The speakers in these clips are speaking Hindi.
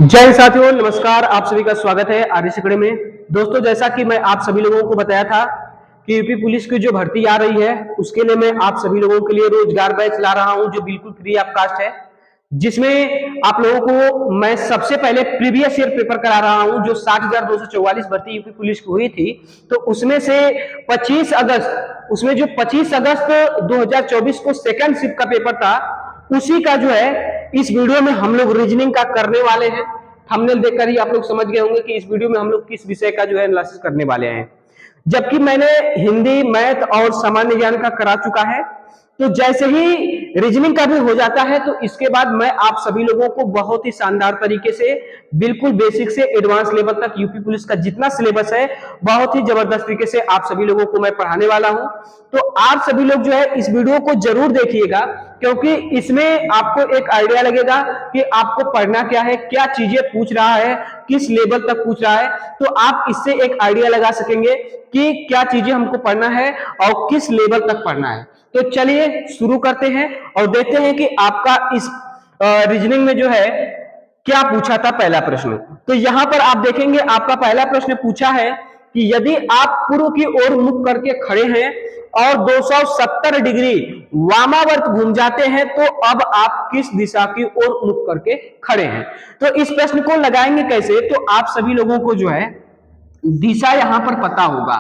जय हिंद साथियों, नमस्कार। आप सभी का स्वागत है आर्यस अकेडमी में। दोस्तों, जैसा कि मैं आप सभी लोगों को बताया था कि यूपी पुलिस की जो भर्ती आ रही है उसके लिए मैं आप सभी लोगों के लिए रोजगार बैच ला रहा हूं जो बिल्कुल फ्री ऑफ कास्ट है, जिसमें आप लोगों को मैं सबसे पहले प्रीवियस ईयर पेपर करा रहा हूं जो 60,244 भर्ती यूपी पुलिस की हुई थी। तो उसमें से 25 अगस्त उसमें जो 25 अगस्त 2024 को सेकंड शिफ्ट का पेपर था, उसी का जो है इस वीडियो में हम लोग रीजनिंग का करने वाले हैं। थंबनेल देखकर ही आप लोग समझ गए होंगे कि इस वीडियो में हम लोग किस विषय का जो है एनालिसिस करने वाले हैं। जबकि मैंने हिंदी, मैथ और सामान्य ज्ञान का करा चुका है, तो जैसे ही रीजनिंग का भी हो जाता है तो इसके बाद मैं आप सभी लोगों को बहुत ही शानदार तरीके से बिल्कुल बेसिक से एडवांस लेवल तक यूपी पुलिस का जितना सिलेबस है बहुत ही जबरदस्त तरीके से आप सभी लोगों को मैं पढ़ाने वाला हूं। तो आप सभी लोग जो है इस वीडियो को जरूर देखिएगा, क्योंकि इसमें आपको एक आइडिया लगेगा कि आपको पढ़ना क्या है, क्या चीजें पूछ रहा है, किस लेवल तक पूछ रहा है। तो आप इससे एक आइडिया लगा सकेंगे कि क्या चीजें हमको पढ़ना है और किस लेवल तक पढ़ना है। तो चलिए शुरू करते हैं और देखते हैं कि आपका इस रीजनिंग में जो है क्या पूछा था पहला प्रश्न। तो यहां पर आप देखेंगे आपका पहला प्रश्न पूछा है कि यदि आप पूर्व की ओर मुख करके खड़े हैं और 270 डिग्री वामावर्त घूम जाते हैं तो अब आप किस दिशा की ओर मुख करके खड़े हैं। तो इस प्रश्न को लगाएंगे कैसे, तो आप सभी लोगों को जो है दिशा यहां पर पता होगा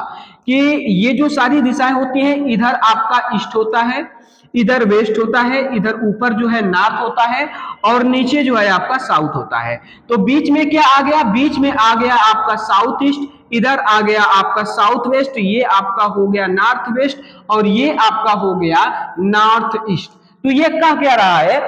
कि ये जो सारी दिशाएं होती हैं, इधर आपका ईस्ट होता है, इधर वेस्ट होता है, इधर ऊपर जो है नॉर्थ होता है और नीचे जो है आपका साउथ होता है। तो बीच में क्या आ गया, बीच में आ गया आपका साउथ ईस्ट, इधर आ गया आपका साउथ वेस्ट, ये आपका हो गया नॉर्थ वेस्ट और ये आपका हो गया नॉर्थ ईस्ट। तो ये क्या रहा है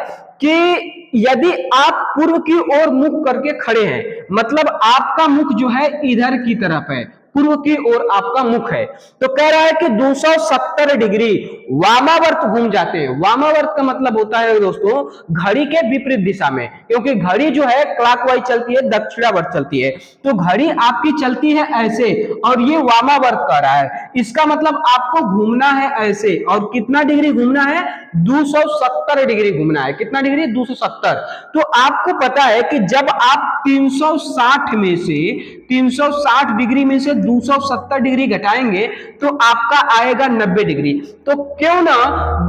कि यदि आप पूर्व की ओर मुख करके खड़े हैं, मतलब आपका मुख जो है इधर की तरफ है, पूर्व की ओर आपका मुख है, तो कह रहा है कि 270 डिग्री वामावर्त घूम जाते हैं। वामावर्त का मतलब होता है दोस्तों घड़ी के विपरीत दिशा में, क्योंकि घड़ी जो है क्लॉकवाइज चलती है, दक्षिणावर्त चलती है। तो घड़ी आपकी चलती है ऐसे और ये वामावर्त कर रहा है, इसका मतलब आपको घूमना है ऐसे। और कितना डिग्री घूमना है, 270 डिग्री घूमना है। कितना डिग्री, 270। तो आपको पता है कि जब आप 360 डिग्री में से 270 डिग्री घटाएंगे तो आपका आएगा 90 डिग्री। तो क्यों ना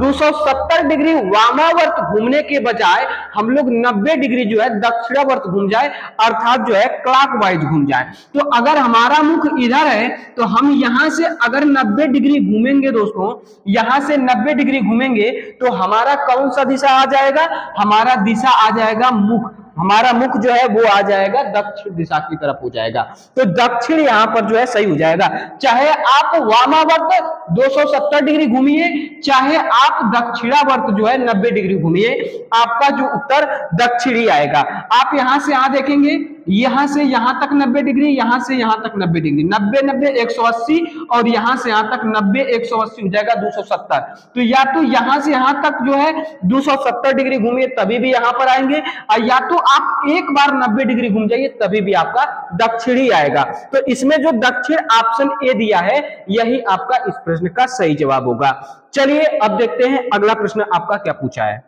270 डिग्री वामावर्त घूमने के बजाय हम लोग 90 डिग्री जो है दक्षिणावर्त घूम जाए, अर्थात जो है क्लॉकवाइज घूम जाए। तो अगर हमारा मुख इधर है तो हम यहां से अगर 90 डिग्री घूमेंगे दोस्तों, यहां से 90 डिग्री घूमेंगे तो हमारा कौन सा दिशा आ जाएगा, हमारा दिशा आ जाएगा मुख, हमारा मुख जो है वो आ जाएगा दक्षिण दिशा की तरफ हो जाएगा। तो दक्षिण यहां पर जो है सही हो जाएगा। चाहे आप वामावर्त 270 डिग्री घूमिए, चाहे आप दक्षिणावर्त जो है 90 डिग्री घूमिए, आपका जो उत्तर दक्षिण ही आएगा। आप यहां से यहां देखेंगे, यहां से यहां तक 90 डिग्री, यहां से यहां तक 90 डिग्री, 90 90 180 और यहां से यहां तक 90 180 हो जाएगा 270। तो या तो यहां से यहां तक जो है 270 डिग्री घूमिए तभी भी यहां पर आएंगे, और या तो आप एक बार 90 डिग्री घूम जाइए तभी भी आपका दक्षिण ही आएगा। तो इसमें जो दक्षिण ऑप्शन ए दिया है यही आपका इस प्रश्न का सही जवाब होगा। चलिए अब देखते हैं अगला प्रश्न आपका क्या पूछा है।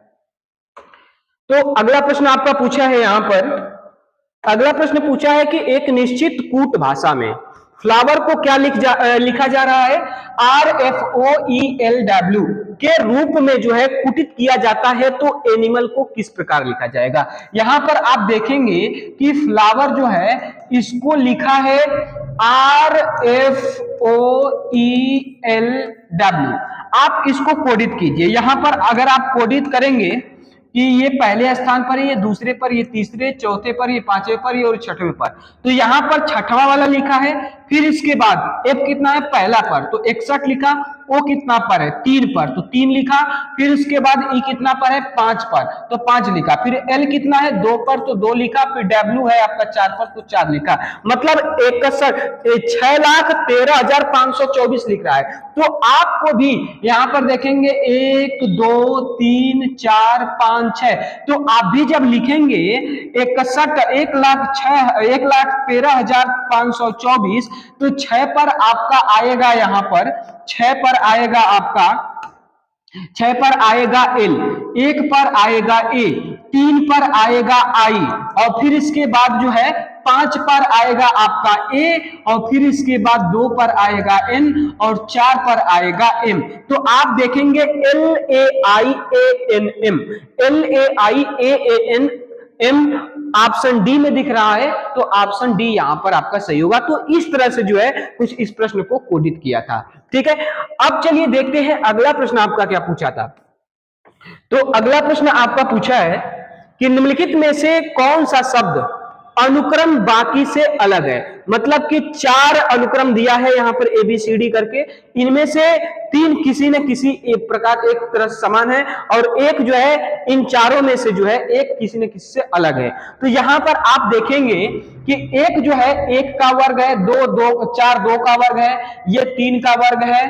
तो अगला प्रश्न आपका पूछा है यहां पर, अगला प्रश्न पूछा है कि एक निश्चित कूट भाषा में फ्लावर को क्या लिखा जा रहा है, RFOELW के रूप में जो है कुटित किया जाता है, तो एनिमल को किस प्रकार लिखा जाएगा। यहां पर आप देखेंगे कि फ्लावर जो है इसको लिखा है RFOELW। आप इसको कोडित कीजिए। यहां पर अगर आप कोडित करेंगे कि ये पहले स्थान पर है, ये दूसरे पर, ये तीसरे, चौथे पर, ये पांचवें पर, ये और छठवें पर, तो यहां पर छठवां वाला लिखा है। फिर इसके बाद एफ कितना है, पहला पर, तो 61 लिखा। ओ कितना पर है, 3 पर, तो 3 लिखा। फिर इसके बाद ई कितना पर है, 5 पर, तो 5 लिखा। फिर एल कितना है, 2 पर, तो 2 लिखा। फिर डब्ल्यू है आपका 4 पर, तो 4 लिखा। मतलब 6,13,524 लिख रहा है। तो आपको भी यहां पर देखेंगे 1 2 3 4 5 6, तो आप भी जब लिखेंगे 1,13,524, तो 6 पर आपका आएगा, यहां पर 6 पर आएगा आपका, 6 पर आएगा एल, 1 पर आएगा ए, 3 पर आएगा आई, और फिर इसके बाद जो है 5 पर आएगा आपका ए, और फिर इसके बाद 2 पर आएगा एन, और 4 पर आएगा एम। तो आप देखेंगे L A I A N M, L A I A N M option D में दिख रहा है, तो ऑप्शन डी यहां पर आपका सही होगा। तो इस तरह से जो है कुछ इस प्रश्न को कोडित किया था। ठीक है, अब चलिए देखते हैं अगला प्रश्न आपका क्या पूछा था। तो अगला प्रश्न आपका पूछा है कि निम्नलिखित में से कौन सा शब्द अनुक्रम बाकी से अलग है। मतलब कि 4 अनुक्रम दिया है यहां पर ABCD करके, इनमें से 3 किसी न किसी एक प्रकार एक तरह समान है, और एक जो है इन चारों में से जो है एक किसी न किसी से अलग है। तो यहां पर आप देखेंगे कि एक जो है 1 का वर्ग है, 4 2 का वर्ग है, ये 3 का वर्ग है,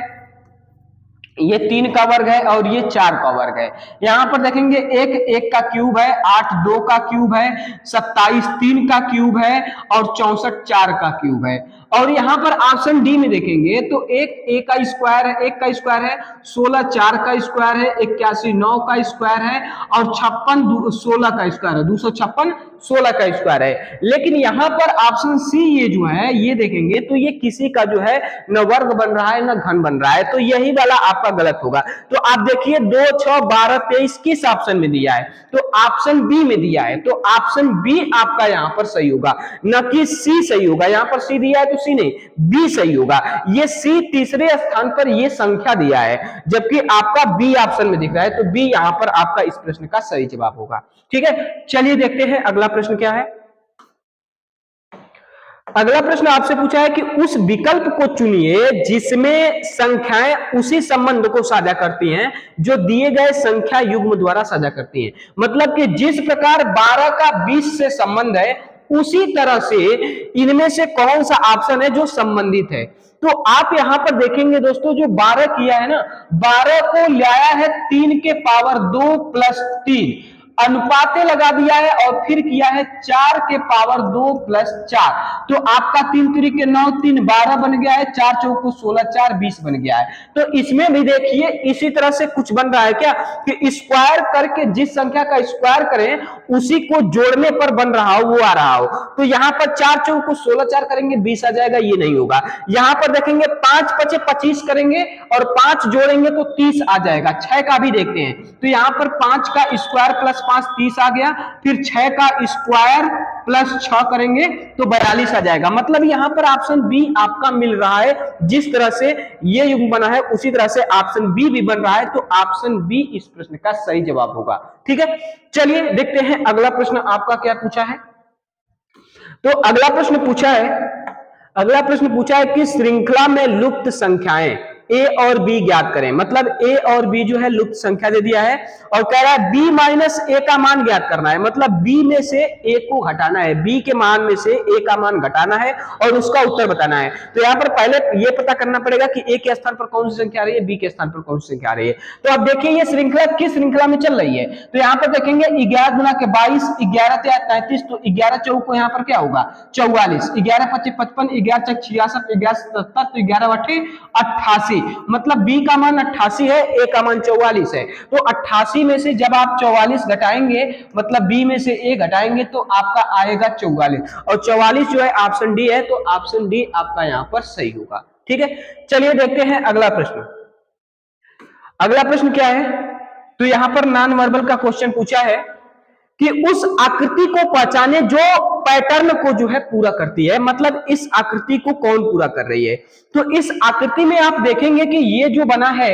ये 3 का वर्ग है, और ये 4 का वर्ग है। यहां पर देखेंगे 1 का क्यूब है, 8 2 का क्यूब है, 27 3 का क्यूब है, और 64 4 का क्यूब है। और यहां पर ऑप्शन डी में देखेंगे तो 1 का स्क्वायर है, 1 का स्क्वायर है, 16 4 का स्क्वायर है, 81 9 का स्क्वायर है, और 56 16 का स्क्वायर है, 256 16 का स्क्वायर है। लेकिन यहां पर ऑप्शन सी ये जो है ये देखेंगे तो ये किसी का जो है न वर्ग बन रहा है न घन बन रहा है, तो यही वाला आपका गलत होगा। तो आप देखिए 2 6 12 23 किस ऑप्शन में दिया है, तो ऑप्शन बी में दिया है, तो ऑप्शन बी आपका यहां पर सही होगा, न कि सी सही होगा। यहां पर सी दिया है तो सी नहीं, बी सही होगा। ये सी तीसरे स्थान पर ये संख्या दिया है, जबकि आपका बी ऑप्शन में दिख रहा है, तो बी यहां पर आपका इस प्रश्न का सही जवाब होगा। ठीक है, चलिए देखते हैं अगला प्रश्न क्या है। अगला प्रश्न आपसे पूछा है कि उस विकल्प को चुनिए जिसमें संख्याएं उसी संबंध को साझा करती हैं जो दिए गए संख्या युग्म द्वारा साझा करती हैं। मतलब कि जिस प्रकार 12 का 20 से संबंध है, उसी तरह से इनमें से कौन सा ऑप्शन है जो संबंधित है। तो आप यहां पर देखेंगे दोस्तों, जो 12 किया है ना, 12 को लाया है 3 के पावर 2 प्लस 3, अनुपाते लगा दिया है, और फिर किया है 4 के पावर 2 प्लस 4। तो आपका 3 3 के 9 3 12 बन गया है, 4 चौको 16 4 20 बन गया है। तो इसमें भी देखिए इसी तरह से कुछ बन रहा है क्या, कि स्क्वायर करके जिस संख्या का स्क्वायर करें उसी को जोड़ने पर बन रहा हो वो आ रहा हो। तो यहां पर 4 चौको 16 4 करेंगे 20 आ जाएगा, ये नहीं होगा। यहां पर देखेंगे 5 5 25 करेंगे और 5 जोड़ेंगे तो 30 आ जाएगा। 6 का भी देखते हैं, तो यहां पर 5 का स्क्वायर प्लस 5 30 आ गया, फिर 6 का स्क्वायर प्लस 6 करेंगे तो 42 आ जाएगा। मतलब यहां पर ऑप्शन बी आपका मिल रहा है, जिस तरह से ये युग्म बना है उसी तरह से ऑप्शन बी भी बन रहा है, तो ऑप्शन बी इस प्रश्न का सही जवाब होगा। ठीक है, चलिए देखते हैं अगला प्रश्न आपका क्या पूछा है। तो अगला प्रश्न पूछा है कि श्रृंखला में लुप्त संख्याएं ए और बी ज्ञात करें। मतलब ए और बी जो है लुप्त संख्या दे दिया है, और कह रहा है बी माइनस ए का मान ज्ञात करना है। मतलब बी में से ए को घटाना है, बी के मान में से ए का मान घटाना है और उसका उत्तर बताना है। तो यहाँ पर पहले ये पता करना पड़ेगा कि ए के स्थान पर कौन सी संख्या आ रही है, बी के स्थान पर कौन सी संख्या आ रही है। तो आप देखिए ये श्रृंखला किस श्रृंखला में चल रही है। तो यहाँ पर देखेंगे 11 गुना के 22, 11 33, तो 11 चौको यहाँ पर क्या होगा 44, 11 25 55, 11 66, 11 77, तो 11 8 88। मतलब बी का मान 88 है, ए का मान 44 है। तो 88 में से जब आप 44 घटाएंगे, मतलब बी में से ए घटाएंगे, तो आपका आएगा 44, और 44 जो है ऑप्शन डी है, तो ऑप्शन डी आपका यहां पर सही होगा। ठीक है, चलिए देखते हैं अगला प्रश्न। अगला प्रश्न क्या है, तो यहां पर नॉन वर्बल का क्वेश्चन पूछा है कि उस आकृति को पहचाने जो पैटर्न को जो है पूरा करती है। मतलब इस आकृति को कौन पूरा कर रही है। तो इस आकृति में आप देखेंगे कि ये जो बना है,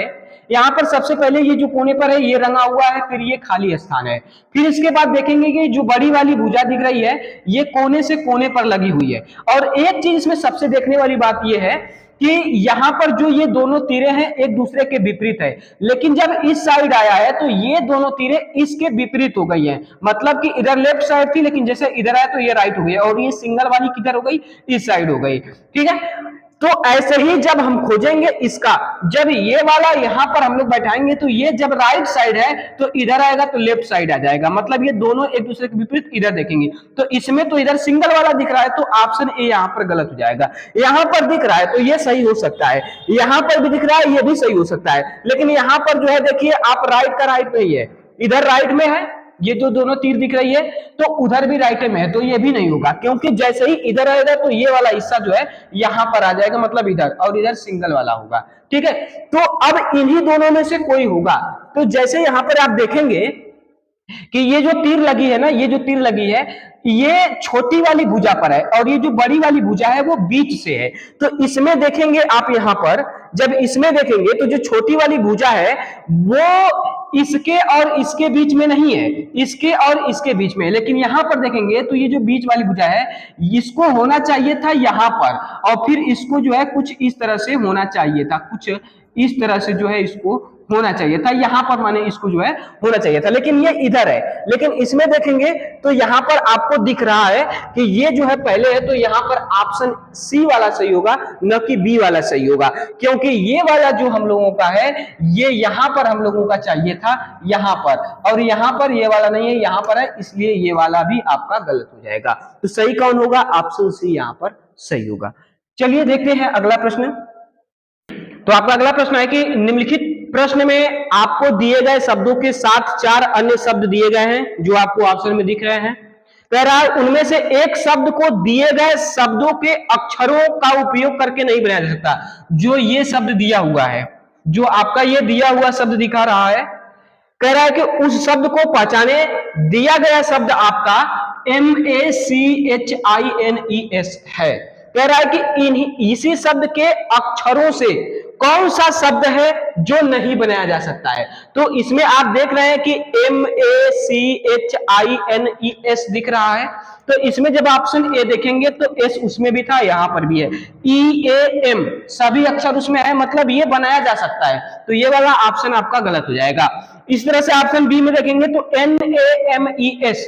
यहां पर सबसे पहले ये जो कोने पर है ये रंगा हुआ है, फिर ये खाली स्थान है। फिर इसके बाद देखेंगे कि जो बड़ी वाली भुजा दिख रही है ये कोने से कोने पर लगी हुई है। और एक चीज इसमें सबसे देखने वाली बात ये है कि यहां पर जो ये दोनों तीरें हैं एक दूसरे के विपरीत है, लेकिन जब इस साइड आया है तो ये दोनों तीरें इसके विपरीत हो गई हैं। मतलब कि इधर लेफ्ट साइड थी, लेकिन जैसे इधर आया तो ये राइट हो गई, और ये सिंगल वाली किधर हो गई, इस साइड हो गई। ठीक है, तो ऐसे ही जब हम खोजेंगे इसका, जब ये वाला यहां पर हम लोग बैठाएंगे तो ये जब राइट साइड है तो इधर आएगा तो लेफ्ट साइड आ जाएगा। मतलब ये दोनों एक दूसरे के विपरीत इधर देखेंगे, तो इसमें तो इधर सिंगल वाला दिख रहा है, तो ऑप्शन ए यहां पर गलत हो जाएगा। यहां पर दिख रहा है तो ये सही हो सकता है, यहां पर भी दिख रहा है ये भी सही हो सकता है, लेकिन यहां पर जो है देखिए आप राइट का राइट नहीं है, इधर राइट में है ये जो दोनों तीर दिख रही है, तो उधर भी राइट में है, तो ये भी नहीं होगा, क्योंकि जैसे ही इधर आएगा तो ये वाला हिस्सा जो है यहां पर आ जाएगा, मतलब इधर, और इधर सिंगल वाला होगा। ठीक है, तो अब इन्हीं दोनों में से कोई होगा। तो जैसे यहां पर आप देखेंगे कि ये जो तीर लगी है ना, ये जो तीर लगी है ये छोटी वाली भुजा पर है, और ये जो बड़ी वाली भुजा है वो बीच से है। तो इसमें देखेंगे आप, यहां पर जब इसमें देखेंगे तो जो छोटी वाली भुजा है वो इसके और इसके बीच में नहीं है, इसके और इसके बीच में है। लेकिन यहां पर देखेंगे तो ये जो बीच वाली भुजा है इसको होना चाहिए था यहां पर, और फिर इसको जो है कुछ इस तरह से होना चाहिए था, कुछ इस तरह से जो है इसको होना चाहिए था, यहां पर माने इसको जो है होना चाहिए था, लेकिन ये इधर है। लेकिन इसमें देखेंगे तो यहां पर आपको दिख रहा है कि ये जो है पहले है, तो यहां पर ऑप्शन सी वाला सही होगा, न कि बी वाला सही होगा, क्योंकि ये वाला जो हम लोगों का है ये यहां पर हम लोगों का चाहिए था यहां पर, और यहां पर ये वाला नहीं है, यहां पर है, इसलिए ये वाला भी आपका गलत हो जाएगा। तो सही कौन होगा? ऑप्शन सी यहां पर सही होगा। चलिए देखते हैं अगला प्रश्न। तो आपका अगला प्रश्न है कि निम्नलिखित प्रश्न में आपको दिए गए शब्दों के साथ 4 अन्य शब्द दिए गए हैं जो आपको ऑप्शन में दिख रहे हैं। कह रहा है उनमें से एक शब्द को दिए गए शब्दों के अक्षरों का उपयोग करके नहीं बनाया जा सकता। जो ये शब्द दिया हुआ है, जो आपका ये दिया हुआ शब्द दिखा रहा है, कह रहा है कि उस शब्द को पहचाने। दिया गया शब्द आपका MACHINES है। कह रहा है कि इसी शब्द के अक्षरों से कौन सा शब्द है जो नहीं बनाया जा सकता है। तो इसमें आप देख रहे हैं कि MACHINES दिख रहा है, तो इसमें जब ऑप्शन ए देखेंगे तो एस उसमें भी था, यहां पर भी है, EAM सभी अक्षर उसमें है, मतलब ये बनाया जा सकता है। तो ये वाला ऑप्शन आपका गलत हो जाएगा। इस तरह से ऑप्शन बी में देखेंगे तो NAMES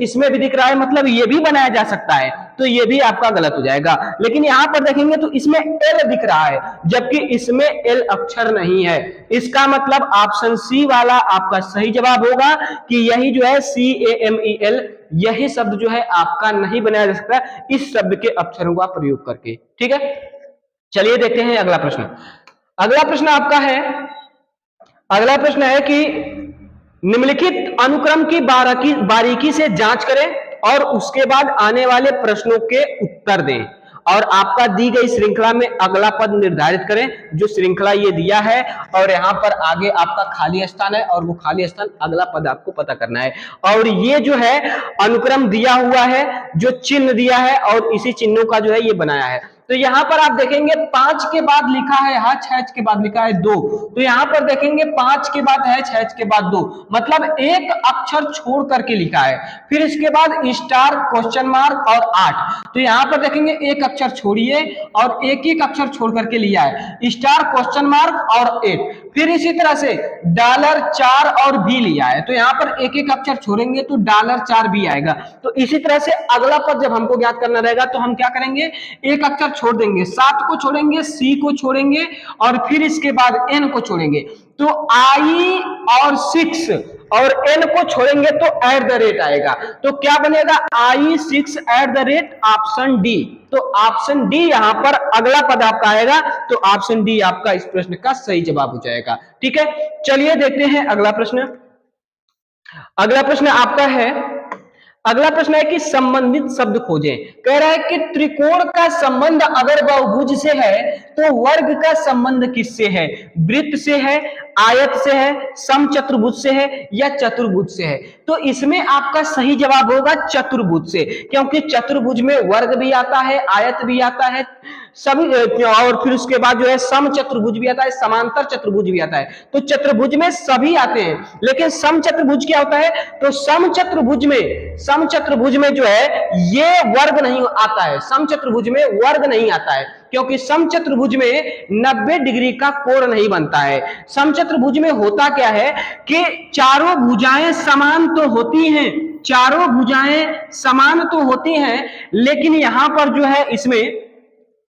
इसमें भी दिख रहा है, मतलब ये भी बनाया जा सकता है, तो ये भी आपका गलत हो जाएगा। लेकिन यहां पर देखेंगे तो इसमें एल दिख रहा है, जबकि इसमें एल अक्षर नहीं है। इसका मतलब ऑप्शन सी वाला आपका सही जवाब होगा कि यही जो है CAMEL, यही शब्द जो है आपका नहीं बनाया जा सकता इस शब्द के अक्षरों का प्रयोग करके। ठीक है, चलिए देखते हैं अगला प्रश्न। अगला प्रश्न आपका है, अगला प्रश्न है कि निम्नलिखित अनुक्रम की बारीकी से जांच करें और उसके बाद आने वाले प्रश्नों के उत्तर दें, और आपका दी गई श्रृंखला में अगला पद निर्धारित करें। जो श्रृंखला ये दिया है और यहाँ पर आगे आपका खाली स्थान है, और वो खाली स्थान अगला पद आपको पता करना है। और ये जो है अनुक्रम दिया हुआ है, जो चिन्ह दिया है और इसी चिन्हों का जो है ये बनाया है। तो यहां पर आप देखेंगे 5 के बाद लिखा है H, H के बाद लिखा है 2, तो यहां पर देखेंगे 5 के बाद H, H के बाद 2, मतलब एक अक्षर छोड़ करके लिखा है। फिर इसके बाद स्टार, क्वेश्चन मार्क और 8, तो यहां पर देखेंगे एक अक्षर छोड़िए और एक एक अक्षर छोड़ करके लिया है, स्टार, क्वेश्चन मार्क और 8। फिर इसी तरह से $4 और भी लिया है, तो यहाँ पर एक एक अक्षर छोड़ेंगे तो $4 भी आएगा। तो इसी तरह से अगला पद जब हमको ज्ञात करना रहेगा तो हम क्या करेंगे, एक अक्षर छोड़ देंगे, 7 को छोड़ेंगे, C को छोड़ेंगे और फिर इसके बाद N को छोड़ेंगे। तो I और 6 और N को छोड़ेंगे तो @ आएगा। तो क्या बनेगा, I6 @ ऑप्शन डी। तो ऑप्शन डी यहां पर अगला पद आपका आएगा, तो ऑप्शन डी आपका इस प्रश्न का सही जवाब हो जाएगा। ठीक है, चलिए देखते हैं अगला प्रश्न। अगला प्रश्न आपका है, अगला प्रश्न है कि संबंधित शब्द खोजें। कह रहा है कि त्रिकोण का संबंध अगर बहुभुज से है तो वर्ग का संबंध किससे है? वृत्त से है, आयत से है, समचतुर्भुज से है या चतुर्भुज से है? तो इसमें आपका सही जवाब होगा चतुर्भुज से, क्योंकि चतुर्भुज में वर्ग भी आता है, आयत भी आता है, सभी, और फिर उसके बाद जो है समचतुर्भुज भी आता है, समांतर चतुर्भुज भी आता है। तो चतुर्भुज में सभी आते हैं, लेकिन समचतुर्भुज क्या होता है? तो समचतुर्भुज में जो है ये वर्ग नहीं आता है, समचतुर्भुज में वर्ग नहीं आता है, क्योंकि समचतुर्भुज में 90 डिग्री का कोण नहीं बनता है। समचतुर्भुज में होता क्या है कि चारों भुजाएं समान तो होती हैं, चारों भुजाएं समान तो होती हैं, लेकिन यहां पर जो है इसमें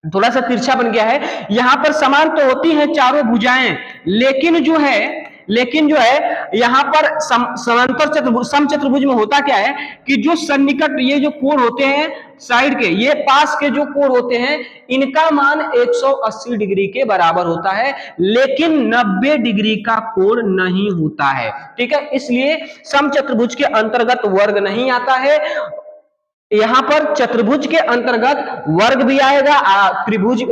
थोड़ा सा तिरछा बन गया है। यहां पर समान तो होती हैं चारों भुजाएं, लेकिन जो है लेकिन जो है यहाँ पर समांतर चतुर्भुज, समचतुर्भुज में होता क्या है कि जो सन्निकट ये जो कोण होते हैं साइड के, ये पास के जो कोण होते हैं इनका मान 180 डिग्री के बराबर होता है, लेकिन 90 डिग्री का कोण नहीं होता है। ठीक है, इसलिए समचतुर्भुज के अंतर्गत वर्ग नहीं आता है। यहां पर चतुर्भुज के अंतर्गत वर्ग भी आएगा, त्रिभुज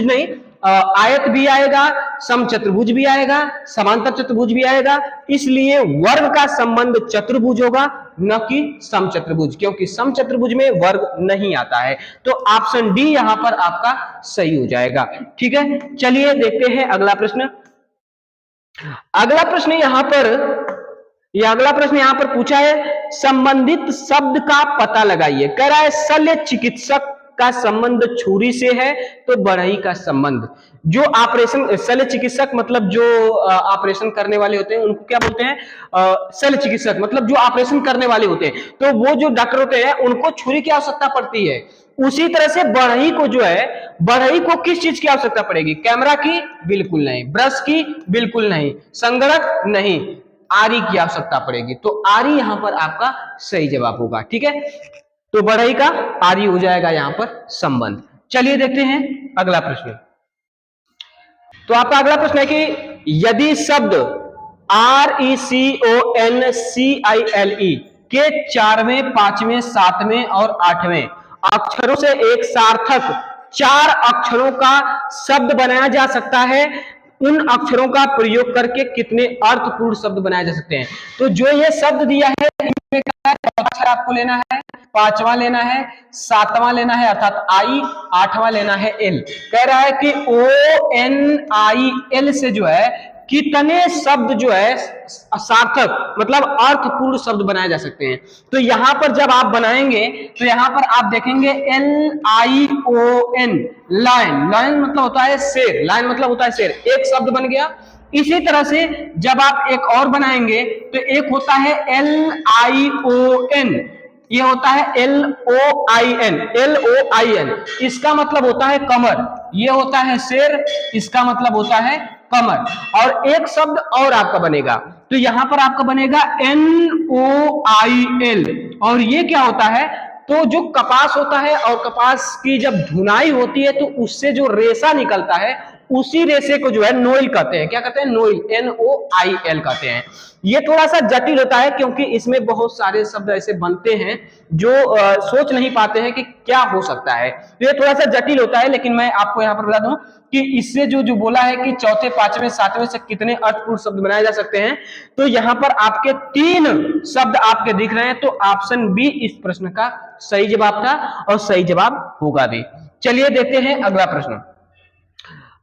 नहीं, आयत भी आएगा, समचतुर्भुज भी आएगा, समांतर चतुर्भुज भी आएगा। इसलिए वर्ग का संबंध चतुर्भुज होगा, न कि समचतुर्भुज, क्योंकि समचतुर्भुज में वर्ग नहीं आता है। तो ऑप्शन डी यहां पर आपका सही हो जाएगा। ठीक है, चलिए देखते हैं अगला प्रश्न। अगला प्रश्न यहां पर पूछा है, संबंधित शब्द का पता लगाइए। कह रहा है शल्य चिकित्सक का संबंध छुरी से है, तो बढ़ई का संबंध, जो ऑपरेशन, शल्य चिकित्सक मतलब जो ऑपरेशन करने वाले होते हैं उनको क्या बोलते हैं, शल्य चिकित्सक मतलब जो ऑपरेशन करने वाले होते हैं। तो वो जो डॉक्टर होते हैं उनको छुरी की आवश्यकता पड़ती है। उसी तरह से बढ़ई को जो है, बढ़ई को किस चीज की आवश्यकता पड़ेगी, कैमरा की बिल्कुल नहीं, ब्रश की बिल्कुल नहीं, संगणक नहीं, आरी की आवश्यकता पड़ेगी। तो आरी यहां पर आपका सही जवाब होगा। ठीक है, तो बढ़ई का आरी हो जाएगा यहां पर संबंध। चलिए देखते हैं अगला प्रश्न। तो आपका अगला प्रश्न है कि यदि शब्द RECONCILE के 4वें, 5वें, 7वें और 8वें अक्षरों से एक सार्थक 4 अक्षरों का शब्द बनाया जा सकता है, उन अक्षरों का प्रयोग करके कितने अर्थपूर्ण शब्द बनाए जा सकते हैं। तो जो ये शब्द दिया है इनमें क्या है, अक्षर आपको लेना है, 5वां लेना है, 7वां लेना है अर्थात आई, 8वां लेना है एल। कह रहा है कि ONIL से जो है कितने शब्द जो है सार्थक मतलब अर्थपूर्ण शब्द बनाए जा सकते हैं। तो यहां पर जब आप बनाएंगे तो यहां पर आप देखेंगे LION, लाइन, लाइन मतलब होता है शेर, लाइन मतलब होता है शेर, एक शब्द बन गया। इसी तरह से जब आप एक और बनाएंगे तो एक होता है LION, ये होता है LOIN, इसका मतलब होता है कमर, ये होता है शेर, इसका मतलब होता है कमर। और एक शब्द और आपका बनेगा, तो यहां पर आपका बनेगा NOIL, और ये क्या होता है, तो जो कपास होता है और कपास की जब धुनाई होती है तो उससे जो रेशा निकलता है उसी रेशे को जो है नोइल कहते हैं। क्या कहते हैं, नोइल, NOIL कहते हैं। ये थोड़ा सा जटिल होता है क्योंकि इसमें बहुत सारे शब्द ऐसे बनते हैं जो सोच नहीं पाते हैं कि क्या हो सकता है, तो ये थोड़ा सा जटिल होता है। लेकिन मैं आपको यहाँ पर बता दूं कि इससे जो बोला है कि चौथे, 5वें, 7वें से कितने अर्थपूर्ण शब्द बनाए जा सकते हैं, तो यहाँ पर आपके 3 शब्द आपके दिख रहे हैं। तो ऑप्शन बी इस प्रश्न का सही जवाब था और सही जवाब होगा भी। चलिए देखते हैं अगला प्रश्न।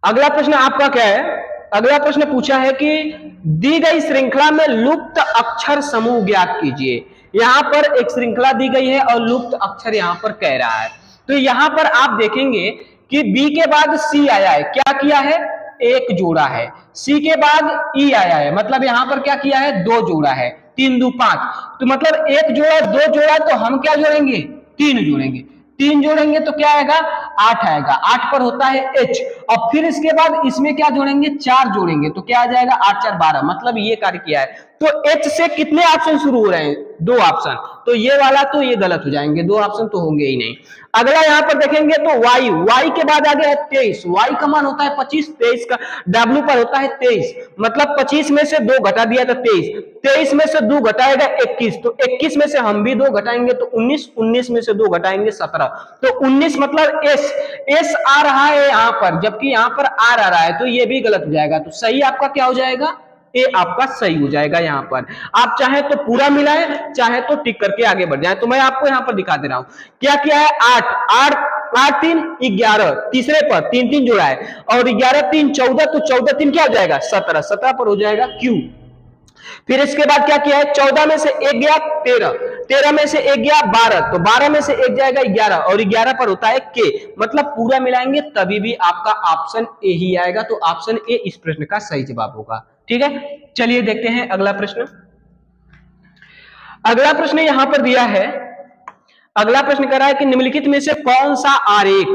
अगला प्रश्न आपका क्या है, अगला प्रश्न पूछा है कि दी गई श्रृंखला में लुप्त अक्षर समूह ज्ञात कीजिए। यहां पर एक श्रृंखला दी गई है और लुप्त अक्षर यहां पर कह रहा है। तो यहां पर आप देखेंगे कि बी के बाद सी आया है, क्या किया है, एक जोड़ा है। सी के बाद ई आया है, मतलब यहां पर क्या किया है, 2 जोड़ा है, 3 2 5, तो मतलब एक जोड़ा 2 जोड़ा, तो हम क्या जोड़ेंगे, 3 जोड़ेंगे। 3 जोड़ेंगे तो क्या आएगा, 8 आएगा, 8 पर होता है H, और फिर इसके बाद इसमें क्या जोड़ेंगे, 4 जोड़ेंगे, तो क्या आ जाएगा, 8 4 12, मतलब ये कार्य किया है। तो H से कितने ऑप्शन शुरू हो रहे हैं, 2 ऑप्शन, तो ये वाला तो ये गलत हो जाएंगे, 2 ऑप्शन तो होंगे ही नहीं। अगला यहां पर देखेंगे तो y के बाद आ गया है 23, y का मान होता है 25, 23 का W पर होता है 23, मतलब 25 में से 2 घटा दिया तो 23, 23 में से 2 घटाएगा 21, तो 21 में से हम भी 2 घटाएंगे तो 19, 19 में से 2 घटाएंगे 17, तो 19 मतलब S आ रहा है यहां पर, जबकि यहां पर R आ रहा है, तो ये भी गलत हो जाएगा। तो सही आपका क्या हो जाएगा, ए आपका सही हो जाएगा। यहां पर आप चाहे तो पूरा मिलाएं, चाहे तो टिक करके आगे बढ़ जाए। तो मैं आपको यहां पर दिखा दे रहा हूं क्या क्या है, 8 8 8 3 11, तीसरे पर 3 3 जोड़ा है, और 11 3 14, तो 14 3 क्या हो जाएगा, 17, 17 पर हो जाएगा Q। फिर इसके बाद क्या किया है, 14 में से 1 गया 13, 13 में से 1 गया 12, तो 12 में से 1 जाएगा 11, और 11 पर होता है K, मतलब पूरा मिलाएंगे तभी भी आपका ऑप्शन ए ही आएगा। तो ऑप्शन ए इस प्रश्न का सही जवाब होगा। ठीक है, चलिए देखते हैं अगला प्रश्न। अगला प्रश्न यहां पर दिया है, अगला प्रश्न कह रहा है कि निम्नलिखित में से कौन सा आरेख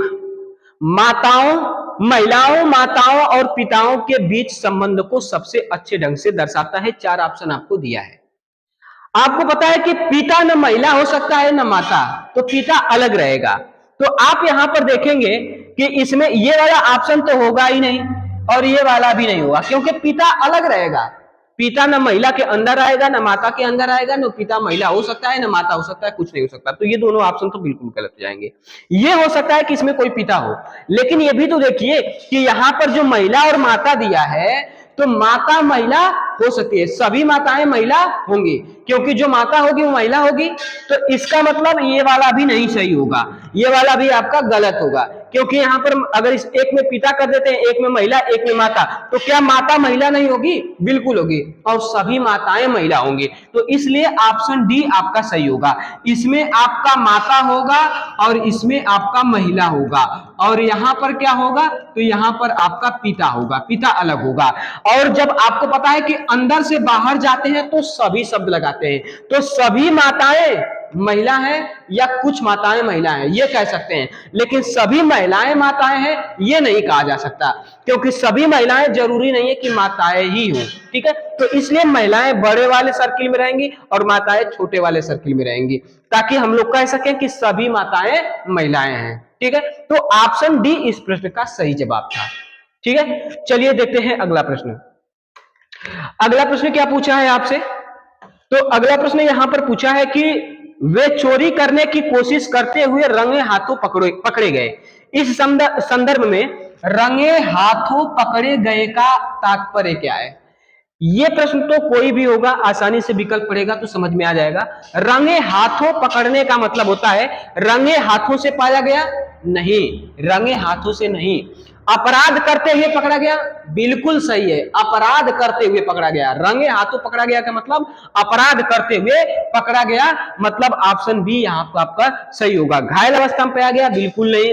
माताओं महिलाओं, माताओं और पिताओं के बीच संबंध को सबसे अच्छे ढंग से दर्शाता है? 4 ऑप्शन आपको दिया है। आपको पता है कि पिता न महिला हो सकता है न माता, तो पिता अलग रहेगा। तो आप यहां पर देखेंगे कि इसमें ये वाला ऑप्शन तो होगा ही नहीं और ये वाला भी नहीं होगा, क्योंकि पिता अलग रहेगा। पिता न महिला के अंदर आएगा, न माता के अंदर आएगा, न पिता महिला हो सकता है, न माता हो सकता है, कुछ नहीं हो सकता। तो ये दोनों ऑप्शन तो बिल्कुल गलत हो जाएंगे। ये हो सकता है कि इसमें कोई पिता हो, लेकिन ये भी तो देखिए कि यहां पर जो महिला और माता दिया है, तो माता महिला हो सकती है, सभी माताएं महिला होंगी, क्योंकि जो माता होगी वो महिला होगी। तो इसका मतलब ये वाला भी नहीं सही होगा, ये वाला भी आपका गलत होगा, क्योंकि यहां पर अगर इस एक में पिता कर देते हैं, एक में महिला, एक में माता, तो क्या माता महिला नहीं होगी? बिल्कुल होगी, और सभी माताएं महिला होंगी। तो इसलिए ऑप्शन डी आपका सही होगा। इसमें आपका माता होगा और इसमें आपका महिला होगा, और यहां पर क्या होगा? तो यहां पर आपका पिता होगा, पिता अलग होगा। और जब आपको पता है कि अंदर से बाहर जाते हैं तो सभी शब्द लगाते हैं, तो सभी माताएं महिला है या कुछ माताएं महिला हैं ये कह सकते हैं, लेकिन सभी महिलाएं माताएं हैं ये नहीं कहा जा सकता, क्योंकि सभी महिलाएं जरूरी नहीं है कि माताएं ही हो। ठीक है, तो इसलिए महिलाएं बड़े वाले सर्किल में रहेंगी और माताएं छोटे वाले सर्किल में रहेंगी, ताकि हम लोग कह सकें कि सभी माताएं महिलाएं हैं। ठीक है, तो ऑप्शन डी इस प्रश्न का सही जवाब था। ठीक है, चलिए देखते हैं अगला प्रश्न। अगला प्रश्न क्या पूछा है आपसे? तो अगला प्रश्न यहां पर पूछा है कि वे चोरी करने की कोशिश करते हुए रंगे हाथों पकड़े गए। इस संदर्भ में रंगे हाथों पकड़े गए का तात्पर्य क्या है? ये प्रश्न तो कोई भी होगा, आसानी से विकल्प पढ़ेगा तो समझ में आ जाएगा। रंगे हाथों पकड़ने का मतलब होता है रंगे हाथों से पाया गया? नहीं, रंगे हाथों से नहीं। अपराध करते हुए पकड़ा गया? बिल्कुल सही है, अपराध करते हुए पकड़ा गया। रंगे हाथों पकड़ा गया का मतलब अपराध करते हुए पकड़ा गया, मतलब ऑप्शन बी यहां पर आपका सही होगा। घायल अवस्था में पाया गया? बिल्कुल नहीं।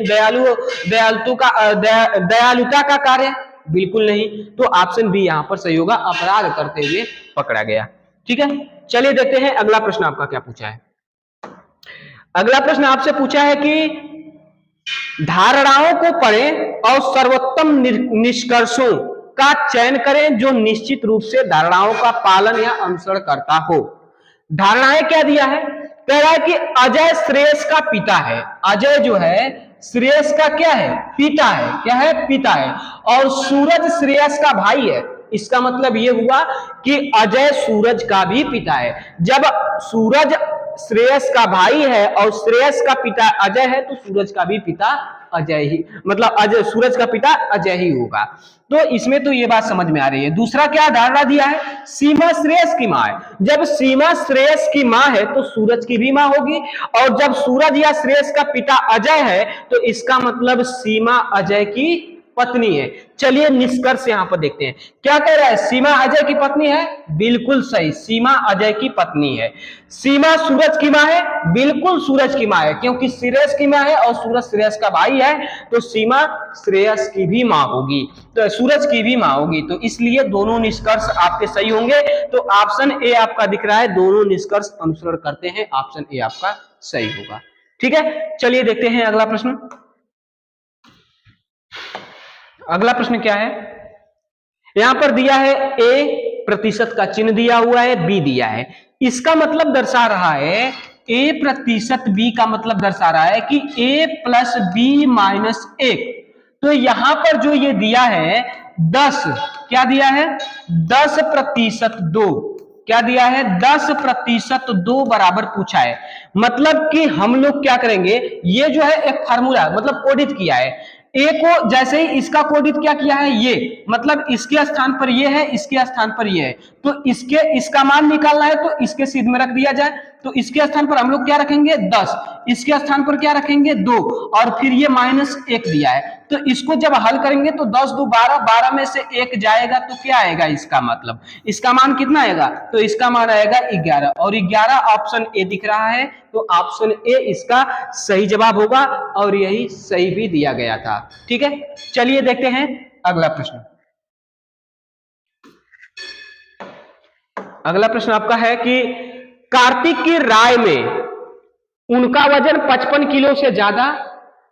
दयालुता का कार्य? बिल्कुल नहीं। तो ऑप्शन बी यहां पर सही होगा, अपराध करते हुए पकड़ा गया। ठीक है, चलिए देखते हैं अगला प्रश्न आपका क्या पूछा है। अगला प्रश्न आपसे पूछा है कि धारणाओं को पढ़ें और सर्वोत्तम निष्कर्षों का चयन करें जो निश्चित रूप से धारणाओं का पालन या अनुसरण करता हो। धारणाएं क्या दिया है? कह रहा है कि अजय श्रेयस का पिता है। अजय जो है श्रेयस का क्या है? पिता है। क्या है? पिता है। और सूरज श्रेयस का भाई है। इसका मतलब यह हुआ कि अजय सूरज का भी पिता है। जब सूरज श्रेयस का भाई है और श्रेयस का पिता अजय है, तो सूरज का भी पिता अजय ही, मतलब अजय, सूरज का पिता अजय ही होगा। तो इसमें तो ये बात समझ में आ रही है। दूसरा क्या धारणा दिया है? सीमा श्रेयस की मां है। जब सीमा श्रेयस की मां है तो सूरज की भी मां होगी, और जब सूरज या श्रेयस का पिता अजय है तो इसका मतलब सीमा अजय की पत्नी है। चलिए निष्कर्ष यहां पर देखते हैं। क्या कह रहा है? सीमा अजय की पत्नी है? बिल्कुल सही, सीमा अजय की पत्नी है। सीमा सूरज की मां है? बिल्कुल सूरज की मां है, क्योंकि श्रेयस की मां है और सूरज श्रेयस का भाई है, तो सीमा श्रेयस की भी मां होगी, तो सूरज की भी मां होगी। तो इसलिए दोनों निष्कर्ष आपके सही होंगे। तो ऑप्शन ए आपका दिख रहा है, दोनों निष्कर्ष अनुसरण करते हैं, ऑप्शन ए आपका सही होगा। ठीक है, चलिए देखते हैं अगला प्रश्न। अगला प्रश्न क्या है? यहां पर दिया है ए प्रतिशत का चिन्ह दिया हुआ है, बी दिया है। इसका मतलब दर्शा रहा है, ए प्रतिशत बी का मतलब दर्शा रहा है कि ए प्लस बी माइनस 1। तो यहां पर जो ये दिया है 10, क्या दिया है? 10% 2, क्या दिया है? 10% 2 बराबर पूछा है। मतलब कि हम लोग क्या करेंगे, ये जो है एक फार्मूला मतलब कोडित किया है। ए को जैसे ही इसका कोडित क्या किया है, ये मतलब इसके स्थान पर ये है, इसके स्थान पर ये है, तो इसका मान निकालना है तो इसके सीध में रख दिया जाए। तो इसके स्थान पर हम लोग क्या रखेंगे? 10, इसके स्थान पर क्या रखेंगे? 2, और फिर ये -1 दिया है। तो इसको जब हल करेंगे तो 10 2 12, 12 में से 1 जाएगा तो क्या आएगा? इसका मतलब इसका मान कितना आएगा? तो इसका मान आएगा 11, और 11 ऑप्शन ए दिख रहा है, तो ऑप्शन ए इसका सही जवाब होगा, और यही सही भी दिया गया था। ठीक है, चलिए देखते हैं अगला प्रश्न। अगला प्रश्न आपका है कि कार्तिक की राय में उनका वजन 55 किलो से ज्यादा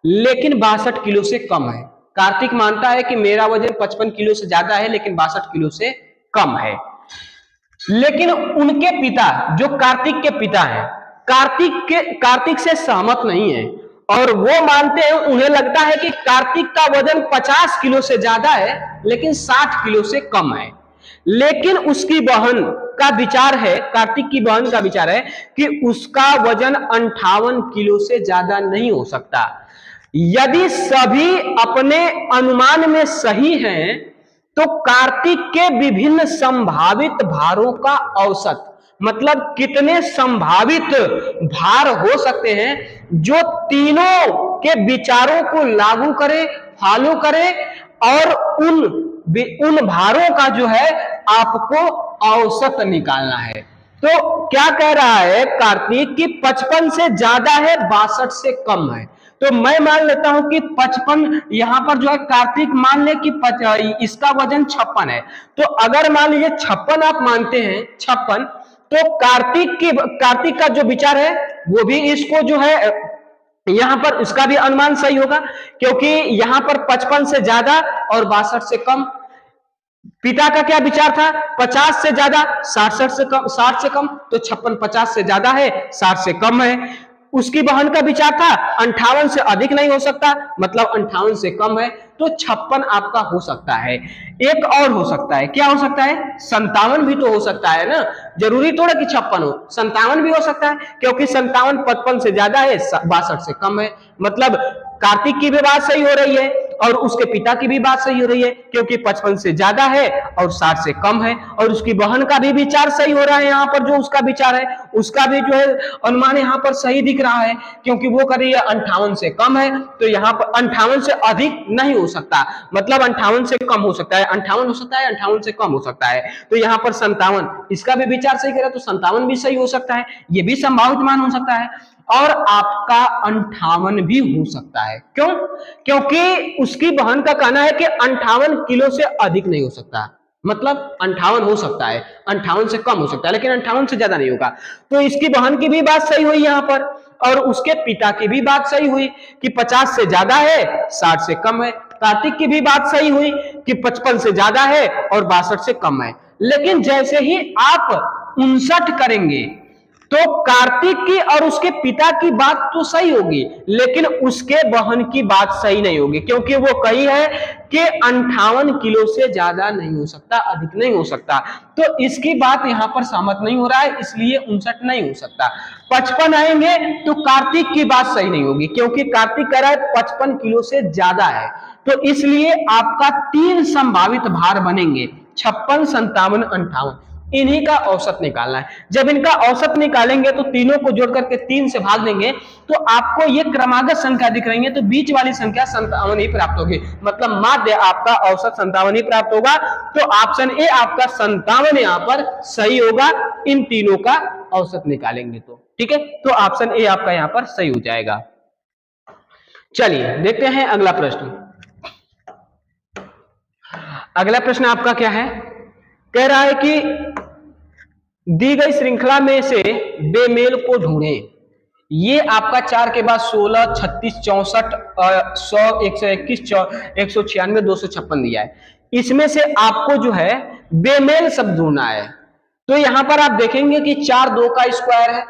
लेकिन 62 किलो से कम है। कार्तिक मानता है कि मेरा वजन 55 किलो से ज्यादा है लेकिन 62 किलो से कम है। लेकिन उनके पिता जो कार्तिक के पिता हैं, कार्तिक से सहमत नहीं है और वो मानते हैं, उन्हें लगता है कि कार्तिक का वजन 50 किलो से ज्यादा है लेकिन 60 किलो से कम है। लेकिन उसकी बहन का विचार है, कार्तिक की बहन का विचार है कि उसका वजन 58 किलो से ज्यादा नहीं हो सकता। यदि सभी अपने अनुमान में सही हैं तो कार्तिक के विभिन्न संभावित भारों का औसत, मतलब कितने संभावित भार हो सकते हैं जो तीनों के विचारों को लागू करे, फॉलो करे और उन भारों का जो है आपको औसत निकालना है। तो क्या कह रहा है कार्तिक कि 55 से ज्यादा है, 62 से कम है। तो मैं मान लेता हूं कि 55, यहां पर जो है कार्तिक मान ले कि इसका वजन 56 है। तो अगर मान लीजिए 56 आप मानते हैं, 56, तो कार्तिक का जो विचार है वो भी इसको जो है यहां पर उसका भी अनुमान सही होगा, क्योंकि यहां पर 55 से ज्यादा और 62 से कम। पिता का क्या विचार था, 50 से ज्यादा 60 से कम, 60 से कम, तो 56 50 से ज्यादा है, 60 से कम है। उसकी बहन का विचार था 58 से अधिक नहीं हो सकता, मतलब 58 से कम है, तो 56 आपका हो सकता है। एक और हो सकता है, क्या हो सकता है, 57 भी तो हो सकता है ना, जरूरी थोड़ा कि 56 हो, 57 भी हो सकता है, क्योंकि 57 55 से ज्यादा है, 62 से कम है। मतलब कार्तिक की भी बात सही हो रही है और उसके पिता की भी बात सही हो रही है, क्योंकि 55 से ज्यादा है और 60 से कम है। और उसकी बहन का भी विचार सही हो रहा है, यहाँ पर जो उसका विचार है उसका भी जो है अनुमान यहाँ पर सही दिख रहा है, क्योंकि वो कर रही है 58 से कम है, तो यहाँ पर 58 से अधिक नहीं हो सकता, मतलब 58 से कम हो सकता है, 58 हो सकता है, 58 से कम हो सकता है। तो यहाँ पर 57, इसका भी विचार सही करें तो 57 भी सही हो सकता है, ये भी संभावित मान हो सकता है। और आपका 58 भी हो सकता है। क्यों? क्योंकि उसकी बहन का कहना है कि 58 किलो से अधिक नहीं हो सकता, मतलब 58 हो सकता है, 58 से कम हो सकता है लेकिन 58 से ज्यादा नहीं होगा। तो इसकी बहन की भी बात सही हुई यहाँ पर, और उसके पिता की भी बात सही हुई कि 50 से ज्यादा है, 60 से कम है। कार्तिक की भी बात सही हुई कि 55 से ज्यादा है और 62 से कम है। लेकिन जैसे ही आप 59 करेंगे तो कार्तिक की और उसके पिता की बात तो सही होगी, लेकिन उसके बहन की बात सही नहीं होगी, क्योंकि वो कही है कि 58 किलो से ज्यादा नहीं हो सकता, अधिक नहीं हो सकता। तो इसकी बात यहां पर सहमत नहीं हो रहा है, इसलिए 59 नहीं हो सकता। 55 आएंगे तो कार्तिक की बात सही नहीं होगी, क्योंकि कार्तिक कह रहा है 55 किलो से ज्यादा है। तो इसलिए आपका 3 संभावित भार बनेंगे, 56, 57, 58। इन्हीं का औसत निकालना है। जब इनका औसत निकालेंगे तो तीनों को जोड़ करके 3 से भाग देंगे तो आपको ये क्रमागत संख्या दिख रही है, तो बीच वाली संख्या 57 ही प्राप्त होगी, मतलब माध्य आपका औसत 57 ही प्राप्त होगा। तो ऑप्शन ए आपका 57 यहाँ पर सही होगा, इन तीनों का औसत निकालेंगे तो। ठीक है, तो ऑप्शन ए आपका यहाँ पर सही हो जाएगा। चलिए देखते हैं अगला प्रश्न। अगला प्रश्न आपका क्या है, कह रहा है कि दी गई श्रृंखला में से बेमेल को ढूंढें। ये आपका 4 के बाद 16, 36, 64, 100, 121, 196, 256 दिया है। इसमें से आपको जो है बेमेल शब्द ढूंढना है। तो यहां पर आप देखेंगे कि 4 2 का स्क्वायर है,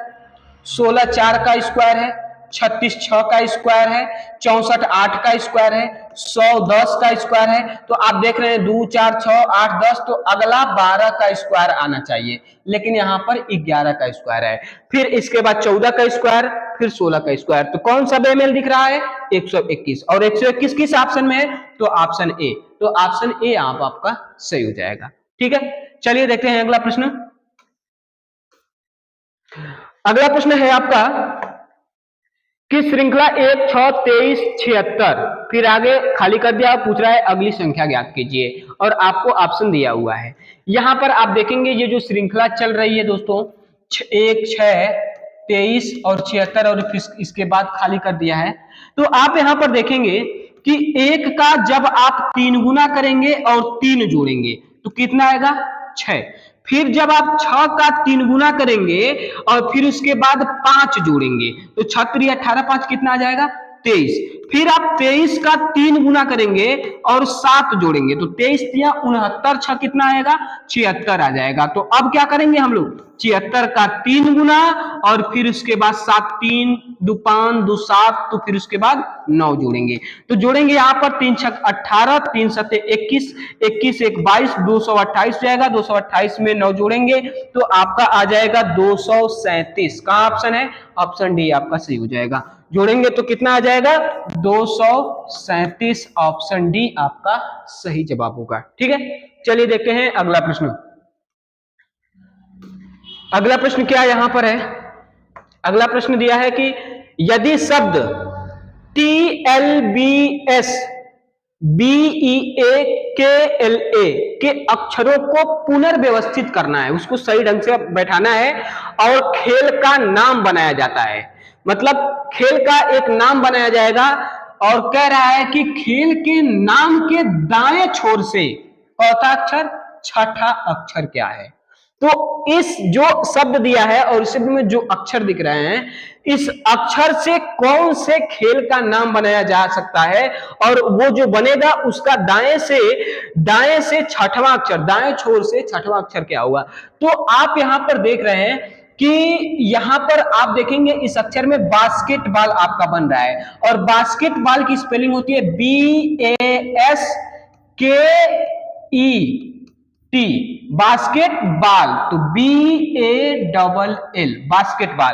16 4 का स्क्वायर है, 36 6 का स्क्वायर है, 64 8 का स्क्वायर है, 100 10 का स्क्वायर है। तो आप देख रहे हैं 2 4 6 8 10, तो अगला 12 का स्क्वायर आना चाहिए, लेकिन यहाँ पर 11 का स्क्वायर है। फिर इसके बाद 14 का स्क्वायर, फिर 16 का स्क्वायर। तो कौन सा बेमेल दिख रहा है, 121, और 121 किस ऑप्शन में है, तो ऑप्शन ए। तो ऑप्शन ए आपका सही हो जाएगा। ठीक है, चलिए देखते हैं अगला प्रश्न। अगला प्रश्न है आपका कि श्रृंखला 1 6 23 76, फिर आगे खाली कर दिया, पूछ रहा है अगली संख्या ज्ञात कीजिए और आपको ऑप्शन दिया हुआ है। यहां पर आप देखेंगे ये जो श्रृंखला चल रही है दोस्तों, 1 6 23 और 76, और इसके बाद खाली कर दिया है। तो आप यहां पर देखेंगे कि 1 का जब आप 3 गुना करेंगे और 3 जोड़ेंगे तो कितना आएगा, 6। फिर जब आप 6 का 3 गुना करेंगे और फिर उसके बाद 5 जोड़ेंगे तो 6 3 18, 5 कितना आ जाएगा, 23। फिर आप 23 का 3 गुना करेंगे और 7 जोड़ेंगे तो 23 या 69, 6 कितना आएगा 76 आ जाएगा। तो अब क्या करेंगे हम लोग 76 का 3 गुना और फिर उसके बाद 7, 3 2 5 2 7, तो फिर उसके बाद 9 जोड़ेंगे। तो जोड़ेंगे यहाँ पर 3 6 18, 3 7 21, 21 1 22, 228 जाएगा। 228 में 9 जोड़ेंगे तो आपका आ जाएगा 237। कहाँ ऑप्शन है, ऑप्शन डी आपका सही हो जाएगा। जोड़ेंगे तो कितना आ जाएगा 237, ऑप्शन डी आपका सही जवाब होगा। ठीक है, चलिए देखते हैं अगला प्रश्न। अगला प्रश्न क्या यहां पर है, अगला प्रश्न दिया है कि यदि शब्द TLBS BEAKLA के अक्षरों को पुनर्व्यवस्थित करना है, उसको सही ढंग से बैठाना है और खेल का नाम बनाया जाता है। मतलब खेल का एक नाम बनाया जाएगा और कह रहा है कि खेल के नाम के दाएं छोर से चौथा अक्षर छठा अक्षर क्या है। तो इस जो शब्द दिया है और इस शब्द में जो अक्षर दिख रहे हैं, इस अक्षर से कौन से खेल का नाम बनाया जा सकता है और वो जो बनेगा उसका दाएं से छठवां अक्षर, दाएं छोर से छठवां अक्षर क्या होगा। तो आप यहां पर देख रहे हैं कि यहां पर आप देखेंगे इस अक्षर में बास्केटबॉल आपका बन रहा है और बास्केटबॉल की स्पेलिंग होती है BASKET, बास्केटबॉल, तो BALL बास्केटबॉल।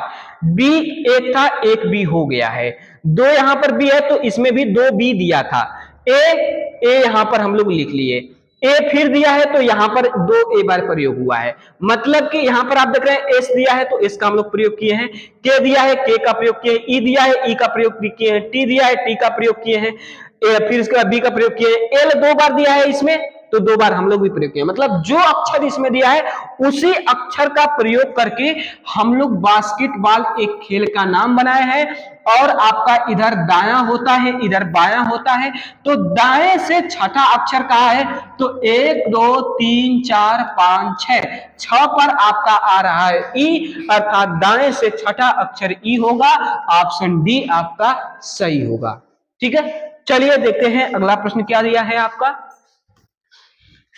बी एक था, एक बी हो गया है, दो यहां पर बी है तो इसमें भी 2 बी दिया था। ए यहां पर हम लोग लिख लिए, ए फिर दिया है तो यहां पर 2 ए बार प्रयोग हुआ है। मतलब कि यहां पर आप देख रहे हैं एस दिया है तो एस का हम लोग प्रयोग किए हैं, के दिया है के का प्रयोग किए हैं, ई दिया है ई का प्रयोग किए हैं, टी दिया है टी का प्रयोग किए हैं, फिर इसके बाद बी का प्रयोग किए हैं, एल 2 बार दिया है इसमें तो 2 बार हम लोग भी प्रयोग किए। मतलब जो अक्षर इसमें दिया है उसी अक्षर का प्रयोग करके हम लोग बास्केटबॉल एक खेल का नाम बनाए हैं। और आपका इधर दायां होता है इधर बायां होता है, तो दाएं से छठा अक्षर कहाँ है तो 1 2 3 4 5 6 पर आपका आ रहा है ई, अर्थात दाएं से छठा अक्षर ई होगा। ऑप्शन डी आपका सही होगा। ठीक है, चलिए देखते हैं अगला प्रश्न क्या दिया है आपका।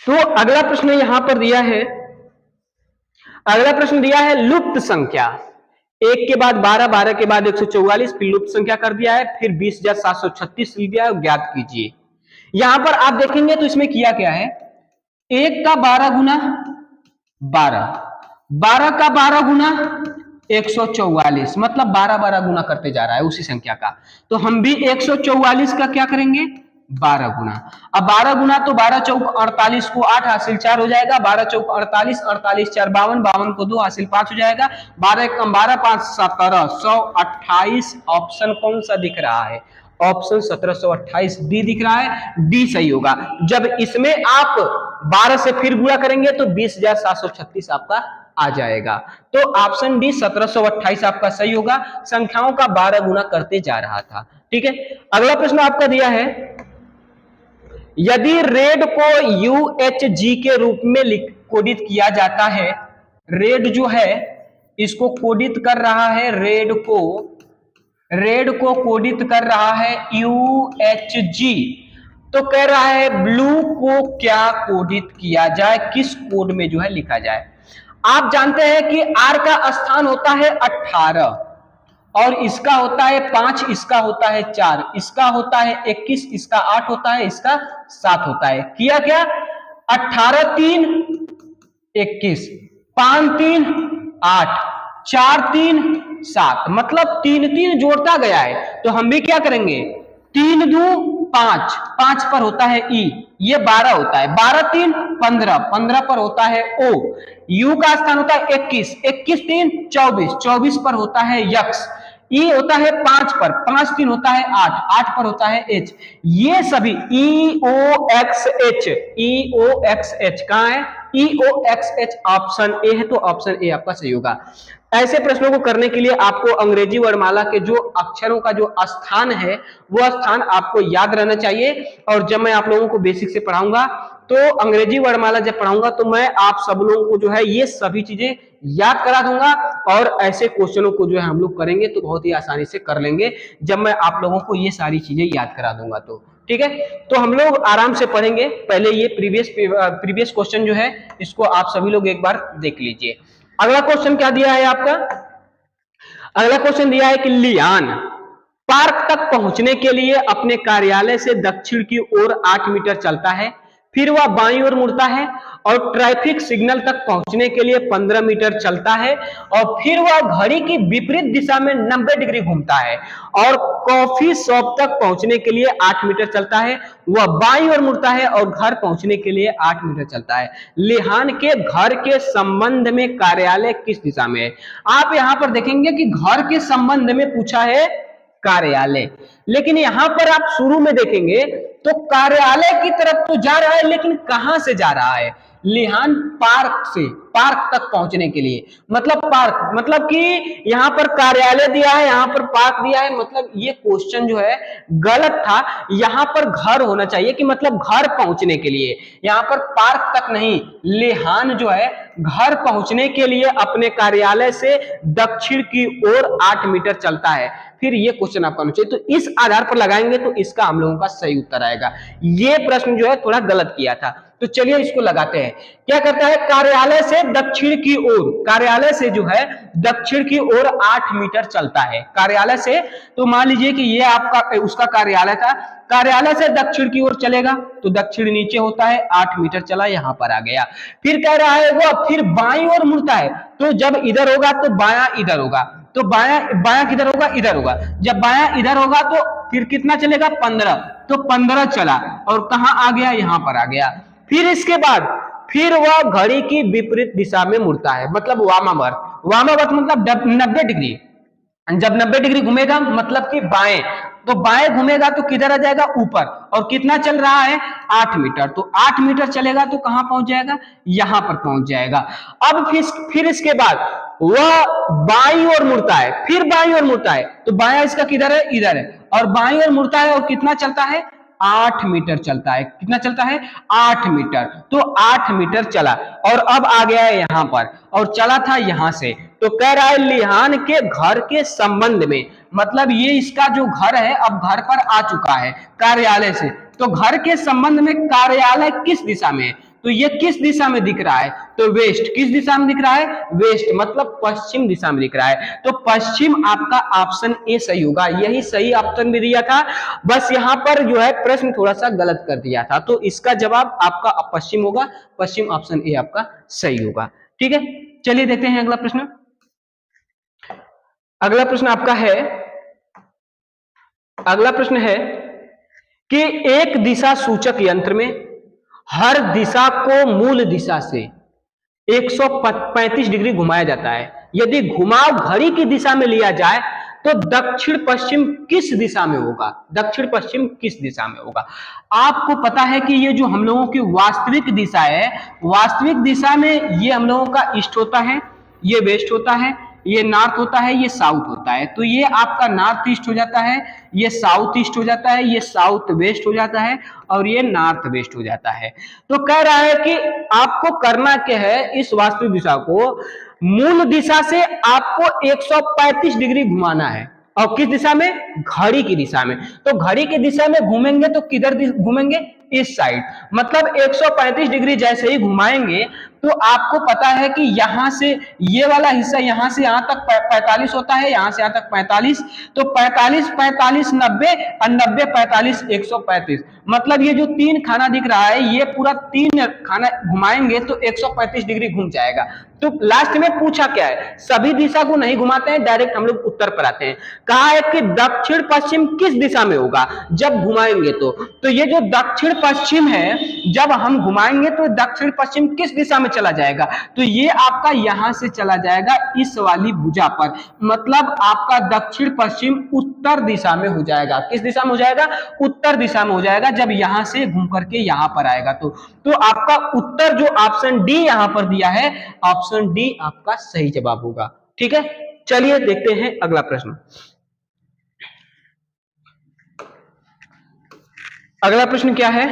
तो अगला प्रश्न यहां पर दिया है, अगला प्रश्न दिया है लुप्त संख्या, 1 के बाद 12, 12 के बाद 144, फिर लुप्त संख्या कर दिया है, फिर 20,736 लिख दिया है, ज्ञात कीजिए। यहां पर आप देखेंगे तो इसमें किया क्या है, 1 का 12 गुना 12, 12 का 12 गुना 144, मतलब 12 12 गुना करते जा रहा है उसी संख्या का। तो हम भी 144 का क्या करेंगे 12 गुना। अब 12 गुना तो 12 चौक 48 को 8 हासिल 4 हो जाएगा, 12 चौक 48, 48 4 52, 52 को 2 हासिल 5 हो जाएगा, 12 कम 12 5 17, 128। ऑप्शन कौन सा दिख रहा है, ऑप्शन 1728 डी दिख रहा है, डी सही होगा। जब इसमें आप 12 से फिर गुणा करेंगे तो 20,736 आपका आ जाएगा। तो ऑप्शन डी 1728 आपका सही होगा, संख्याओं का 12 गुना करते जा रहा था। ठीक है, अगला प्रश्न आपका दिया है, यदि रेड को UHG के रूप में कोडित किया जाता है, रेड जो है इसको कोडित कर रहा है, रेड को कोडित कर रहा है UHG, तो कह रहा है ब्लू को क्या कोडित किया जाए, किस कोड में जो है लिखा जाए। आप जानते हैं कि R का स्थान होता है 18 और इसका होता है 5, इसका होता है 4, इसका होता है 21, इसका 8 होता है, इसका 7 होता है। किया क्या 18 3 21, 5 3 8, 4 3 7, मतलब 3 3 जोड़ता गया है। तो हम भी क्या करेंगे 3 2 5, 5 पर होता है ई, ये 12 होता है, 12 3 15, 15 पर होता है ओ, यू का स्थान होता है 21, 21 3 24, 24 पर होता है यक्स, ई होता है 5 पर, 5 3 होता है 8, 8 पर होता है एच। ये सभी EOXH, EOXH कहां है EOXH, ऑप्शन ए है, तो ऑप्शन ए आपका सही होगा। ऐसे प्रश्नों को करने के लिए आपको अंग्रेजी वर्णमाला के जो अक्षरों का जो स्थान है वो स्थान आपको याद रहना चाहिए। और जब मैं आप लोगों को बेसिक से पढ़ाऊंगा तो अंग्रेजी वर्णमाला जब पढ़ाऊंगा तो मैं आप सब लोगों को जो है ये सभी चीजें याद करा दूंगा और ऐसे क्वेश्चनों को जो है हम लोग करेंगे तो बहुत ही आसानी से कर लेंगे जब मैं आप लोगों को ये सारी चीजें याद करा दूंगा। तो ठीक है, तो हम लोग आराम से पढ़ेंगे। पहले ये प्रीवियस क्वेश्चन जो है इसको आप सभी लोग एक बार देख लीजिए। अगला क्वेश्चन क्या दिया है आपका? अगला क्वेश्चन दिया है कि लियान पार्क तक पहुंचने के लिए अपने कार्यालय से दक्षिण की ओर 8 मीटर चलता है, फिर वह बाईं ओर मुड़ता है और ट्रैफिक सिग्नल तक पहुंचने के लिए 15 मीटर चलता है और फिर वह घड़ी की विपरीत दिशा में 90 डिग्री घूमता है और कॉफी शॉप तक पहुंचने के लिए 8 मीटर चलता है। वह बाईं ओर मुड़ता है और घर पहुंचने के लिए 8 मीटर चलता है। लिहान के घर के संबंध में कार्यालय किस दिशा में है? आप यहां पर देखेंगे कि घर के संबंध में पूछा है कार्यालय, लेकिन यहां पर आप शुरू में देखेंगे तो कार्यालय की तरफ तो जा रहा है, लेकिन कहां से जा रहा है? लिहान पार्क से, पार्क तक पहुंचने के लिए, मतलब पार्क मतलब कि यहां पर कार्यालय दिया है, यहां पर पार्क दिया है, मतलब ये क्वेश्चन जो है गलत था। यहां पर घर होना चाहिए कि मतलब घर पहुंचने के लिए, यहां पर पार्क तक नहीं। लिहान जो है घर पहुंचने के लिए अपने कार्यालय से दक्षिण की ओर 8 मीटर चलता है। फिर ये क्वेश्चन आपका होना चाहिए, तो इस आधार पर लगाएंगे तो इसका हम लोगों का सही उत्तर आएगा। ये प्रश्न जो है थोड़ा गलत किया था, तो चलिए इसको लगाते हैं। क्या करता है? कार्यालय से दक्षिण की ओर, कार्यालय से जो है दक्षिण की ओर 8 मीटर चलता है। कार्यालय से, तो मान लीजिए कि ये आपका उसका कार्यालय था, कार्यालय से दक्षिण की ओर चलेगा तो दक्षिण नीचे होता है, 8 मीटर चला, यहां पर आ गया। फिर कह रहा है वो फिर बाईं ओर मुड़ता है, तो जब इधर होगा तो बायां इधर होगा, तो बायां बायां किधर होगा? इधर होगा। जब बायां इधर होगा तो फिर कितना चलेगा? 15, तो 15 चला और कहां आ गया? यहां पर आ गया। फिर इसके बाद फिर वह घड़ी की विपरीत दिशा में मुड़ता है, मतलब वामावर्त। वामावर्त मतलब 90 डिग्री। जब 90 डिग्री घूमेगा मतलब कि बाएं, तो बाएं घूमेगा तो किधर आ जाएगा? ऊपर। और कितना चल रहा है? 8 मीटर। तो 8 मीटर चलेगा तो कहां पहुंच जाएगा? यहां पर पहुंच जाएगा। अब फिर इसके बाद वह बाईं ओर मुड़ता है, फिर बाईं ओर मुड़ता है, तो बायां इसका किधर है? इधर है। और बाईं ओर मुड़ता है और कितना चलता है? 8 मीटर चलता है। कितना चलता है? 8 मीटर। तो 8 मीटर चला और अब आ गया है यहां पर और चला था यहां से। तो कह रहा है लिहान के घर के संबंध में, मतलब ये इसका जो घर है अब घर पर आ चुका है कार्यालय से, तो घर के संबंध में कार्यालय किस दिशा में है? तो ये किस दिशा में दिख रहा है? तो वेस्ट। किस दिशा में दिख रहा है? वेस्ट, मतलब पश्चिम दिशा में दिख रहा है। तो पश्चिम आपका ऑप्शन ए सही होगा, यही सही ऑप्शन भी दिया था, बस यहां पर जो है प्रश्न थोड़ा सा गलत कर दिया था, तो इसका जवाब आपका पश्चिम होगा। पश्चिम ऑप्शन ए आपका सही होगा। ठीक है, चलिए देखते हैं अगला प्रश्न। अगला प्रश्न आपका है, अगला प्रश्न है कि एक दिशा सूचक यंत्र में हर दिशा को मूल दिशा से 135 डिग्री घुमाया जाता है। यदि घुमाव घड़ी की दिशा में लिया जाए तो दक्षिण पश्चिम किस दिशा में होगा? दक्षिण पश्चिम किस दिशा में होगा? आपको पता है कि ये जो हम लोगों की वास्तविक दिशा है, वास्तविक दिशा में ये हम लोगों का ईस्ट होता है, ये वेस्ट होता है, ये नॉर्थ होता है, ये साउथ होता है। तो ये आपका नॉर्थ ईस्ट हो जाता है, ये साउथ ईस्ट हो जाता है, ये साउथ वेस्ट हो जाता है और ये नॉर्थ वेस्ट हो जाता है। तो कह रहा है कि आपको करना क्या है, इस वास्तविक दिशा को मूल दिशा से आपको 135 डिग्री घुमाना है। और किस दिशा में? घड़ी की दिशा में। तो घड़ी की दिशा में घूमेंगे तो किधर घूमेंगे? इस साइड। मतलब 135 डिग्री जैसे ही घुमाएंगे तो आपको पता है कि यहां से ये वाला हिस्सा यहां से यहां तक 45 होता है, यहां से यहां तक 45, तो 45 45 90 और 90 45 135, मतलब ये जो तीन खाना दिख रहा है ये पूरा तीन खाना घुमाएंगे तो 135 डिग्री घूम जाएगा। तो लास्ट में पूछा क्या है? सभी दिशा को नहीं घुमाते हैं, डायरेक्ट हम लोग उत्तर पर आते हैं। कहा है कि दक्षिण पश्चिम किस दिशा में होगा जब घुमाएंगे तो ये जो दक्षिण पश्चिम है जब हम घुमाएंगे तो दक्षिण पश्चिम किस दिशा में चला जाएगा? तो ये आपका यहां से चला जाएगा इस वाली भुजा पर, मतलब आपका दक्षिण पश्चिम उत्तर दिशा में हो जाएगा। किस दिशा में हो जाएगा? उत्तर दिशा में हो जाएगा जब यहां से घूम करके यहां पर आएगा। तो आपका उत्तर जो ऑप्शन डी यहां पर दिया है, ऑप्शन डी आपका सही जवाब होगा। ठीक है, चलिए देखते हैं अगला प्रश्न। अगला प्रश्न क्या है?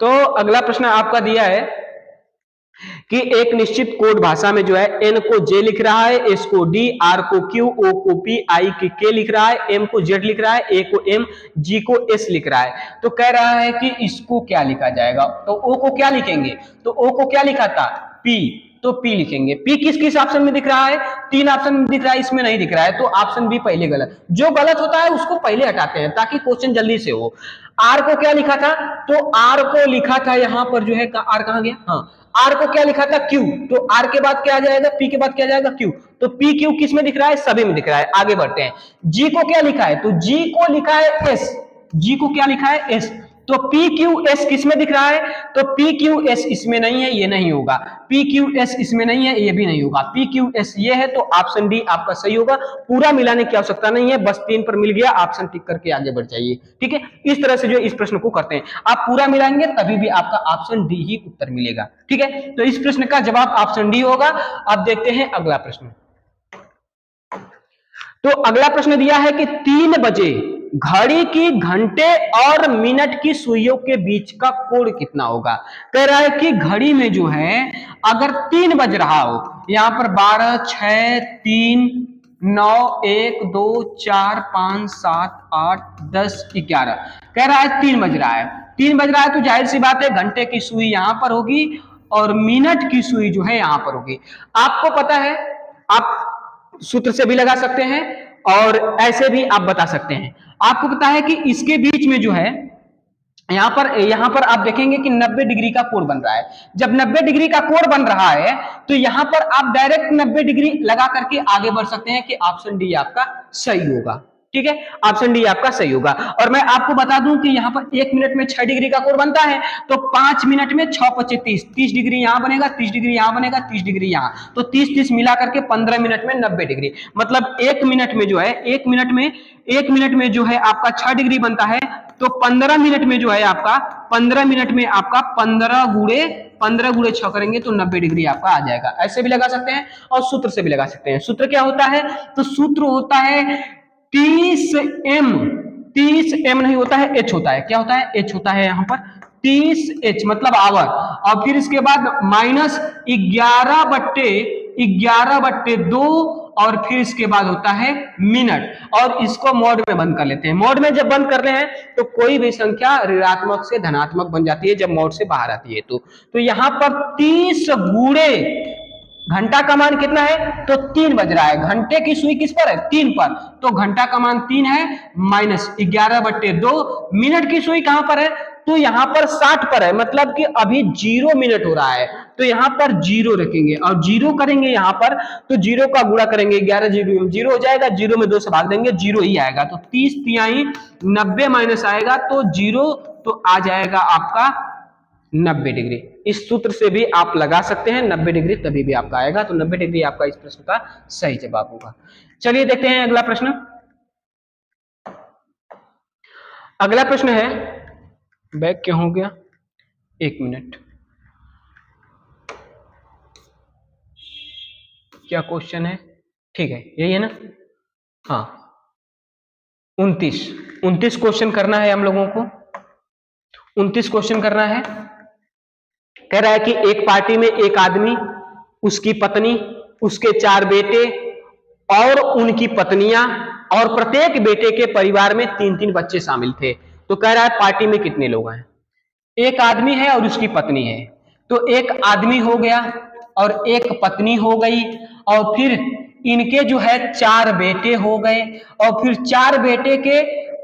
तो अगला प्रश्न आपका दिया है कि एक निश्चित कोड भाषा में जो है n को j लिख रहा है, s को d, r को q, o को p, i को k लिख रहा है, m को z लिख रहा है, a को m, g को s लिख रहा है। तो कह रहा है कि इसको क्या लिखा जाएगा, तो o को क्या लिखेंगे, तो o को क्या लिखा था p, तो p लिखेंगे। p किस किस ऑप्शन में दिख रहा है, 3 ऑप्शन में दिख रहा है, इसमें नहीं दिख रहा है, तो ऑप्शन बी पहले गलत। जो गलत होता है उसको पहले हटाते हैं ताकि क्वेश्चन जल्दी से हो। r को क्या लिखा था, तो r को लिखा था यहां पर जो है r कहां गया, हाँ r को क्या लिखा था q, तो r के बाद क्या आ जाएगा, p के बाद क्या आ जाएगा q, तो p q किस में दिख रहा है, सभी में दिख रहा है। आगे बढ़ते हैं, g को क्या लिखा है, तो g को लिखा है s, g को क्या लिखा है s, तो p q s किस में दिख रहा है, तो p q s इसमें नहीं है, ये नहीं होगा, p q s इसमें नहीं है, ये भी नहीं होगा, p q s ये है, तो ऑप्शन डी आपका सही होगा। पूरा मिलाने की आवश्यकता नहीं है, बस 3 पर मिल गया, ऑप्शन टिक करके आगे बढ़ जाइए। ठीक है, इस तरह से जो इस प्रश्न को करते हैं, आप पूरा मिलाएंगे तभी भी आपका ऑप्शन डी ही उत्तर मिलेगा। ठीक है, तो इस प्रश्न का जवाब ऑप्शन डी होगा। अब देखते हैं अगला प्रश्न। तो अगला प्रश्न दिया है कि 3 बजे घड़ी की घंटे और मिनट की सुइयों के बीच का कोण कितना होगा। कह रहा है कि घड़ी में जो है अगर 3 बज रहा हो, यहां पर 12, 6, 3, 9, 1, 2, 4, 5, 7, 8, 10, 11, कह रहा है 3 बज रहा है। 3 बज रहा है तो जाहिर सी बात है घंटे की सुई यहां पर होगी और मिनट की सुई जो है यहां पर होगी। आपको पता है, आप सूत्र से भी लगा सकते हैं और ऐसे भी आप बता सकते हैं। आपको पता है कि इसके बीच में जो है यहां पर आप देखेंगे कि 90 डिग्री का कोण बन रहा है। जब 90 डिग्री का कोण बन रहा है तो यहां पर आप डायरेक्ट 90 डिग्री लगा करके आगे बढ़ सकते हैं कि ऑप्शन डी आपका सही होगा। ठीक है, ऑप्शन डी आपका सही होगा। और मैं आपको बता दूं कि यहां पर 1 मिनट में 6 डिग्री का कोण बनता है, तो 5 मिनट में 6 पचे 30, 30 डिग्री यहां बनेगा, 30 डिग्री यहां बनेगा, 30 डिग्री यहां, तो 30 मिला करके 15 मिनट में 90 डिग्री, मतलब 1 मिनट में जो है 1 मिनट में जो है आपका 6 डिग्री बनता है, तो 15 मिनट में जो है आपका 15 मिनट में आपका 15 गुणे 6 करेंगे तो 90 डिग्री आपका आ जाएगा। ऐसे भी लगा सकते हैं और सूत्र से भी लगा सकते हैं। सूत्र क्या होता है, तो सूत्र होता है 30m, 30m नहीं होता है, h होता है। क्या होता है, h होता है यहां पर 30h मतलब आवर, और फिर इसके बाद माइनस 11/2 और फिर इसके बाद होता है मिनट, और इसको मॉड में बंद कर लेते हैं। मॉड में जब बंद कर रहे हैं तो कोई भी संख्या ऋणात्मक से धनात्मक बन जाती है जब मॉड से बाहर आती है। तो यहां पर 30 गुणे घंटा का मान कितना है, तो 3 बज रहा है। घंटे की सुई किस पर है, 3 पर, तो घंटा का मान 3 है, माइनस 11/2। मिनट की सुई कहां पर है, तो यहां पर 60 पर है, मतलब कि अभी 0 मिनट हो रहा है, तो यहां पर 0 रखेंगे और 0 करेंगे यहां पर, तो 0 का गुणा करेंगे, 11 0 हो जाएगा, 0 में 2 से भाग देंगे, 0 ही आएगा, तो 30 तिहाई 90 माइनस आएगा तो 0, तो आ जाएगा आपका 90 डिग्री। इस सूत्र से भी आप लगा सकते हैं 90 डिग्री, तभी भी आपका आएगा, तो 90 डिग्री आपका इस प्रश्न का सही जवाब होगा। चलिए देखते हैं अगला प्रश्न। अगला प्रश्न है, बैक क्यों हो गया, 1 मिनट, क्या क्वेश्चन है, ठीक है यही है ना, हाँ 29 क्वेश्चन करना है हम लोगों को, 29 क्वेश्चन करना है। कह रहा है कि एक पार्टी में एक आदमी, उसकी पत्नी, उसके 4 बेटे और उनकी पत्नियां, और प्रत्येक बेटे के परिवार में 3-3 बच्चे शामिल थे। तो कह रहा है पार्टी में कितने लोग हैं। एक आदमी है और उसकी पत्नी है, तो एक आदमी हो गया और एक पत्नी हो गई, और फिर इनके जो है 4 बेटे हो गए, और फिर 4 बेटे के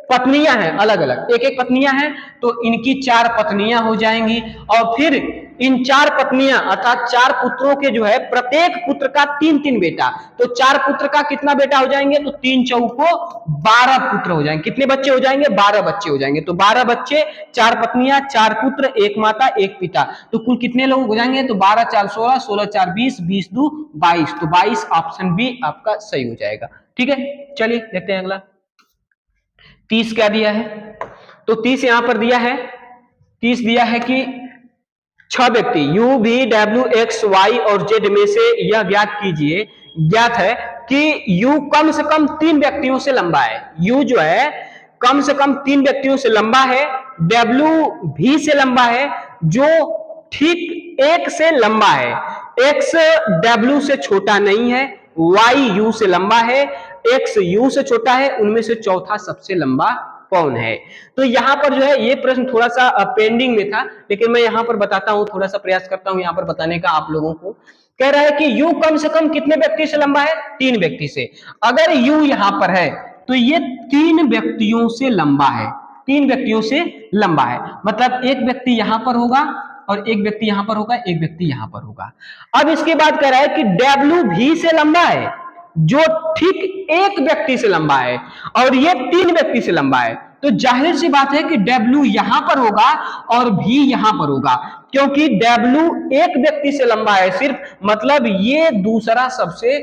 पत्नियां हैं अलग अलग, एक एक पत्नियां हैं, तो इनकी 4 पत्नियां हो जाएंगी, और फिर इन 4 पत्नियां अर्थात 4 पुत्रों के जो है प्रत्येक पुत्र का 3-3 बेटा, तो 4 पुत्र का कितना बेटा हो जाएंगे, तो 3 चौको 12 पुत्र हो जाएंगे। कितने बच्चे हो जाएंगे, 12 बच्चे हो जाएंगे, तो 12 बच्चे, 4 पत्नियां, 4 पुत्र, 1 माता 1 पिता, तो कुल कितने लोग हो जाएंगे, तो 12 4 16, 16 4 20, 20 2 22, तो 22 ऑप्शन बी आपका सही हो जाएगा। ठीक है, चलिए देखते हैं अगला। 30 क्या दिया है, तो 30 यहां पर दिया है, 30 दिया है कि 6 व्यक्ति U V W X Y और Z में से यह ज्ञात कीजिए, ज्ञात है कि U कम से कम 3 व्यक्तियों से लंबा है। U जो है कम से कम 3 व्यक्तियों से लंबा है, W भी से लंबा है, जो ठीक 1 से लंबा है। x w से छोटा नहीं है, y u से लंबा है, x u से छोटा है, उनमें से चौथा सबसे लंबा कौन है। तो यहां पर जो है ये प्रश्न थोड़ा सा पेंडिंग में था, लेकिन मैं यहां पर बताता हूं, थोड़ा सा प्रयास करता हूं यहां पर बताने का आप लोगों को। कह रहा है कि u कम से कम कितने व्यक्ति से लंबा है, 3 व्यक्ति से। अगर u यहां पर है तो ये 3 व्यक्तियों से लंबा है, 3 व्यक्तियों से लंबा है, मतलब एक व्यक्ति यहां पर होगा और एक व्यक्ति यहां पर होगा, एक व्यक्ति यहां पर होगा। अब इसके बाद कह रहा है कि w भी से लंबा है, जो ठीक एक व्यक्ति से लंबा है, और ये 3 व्यक्ति से लंबा है। तो जाहिर सी बात है कि W यहां पर होगा और भी यहां पर होगा, क्योंकि W एक व्यक्ति से लंबा है सिर्फ, मतलब ये दूसरा सबसे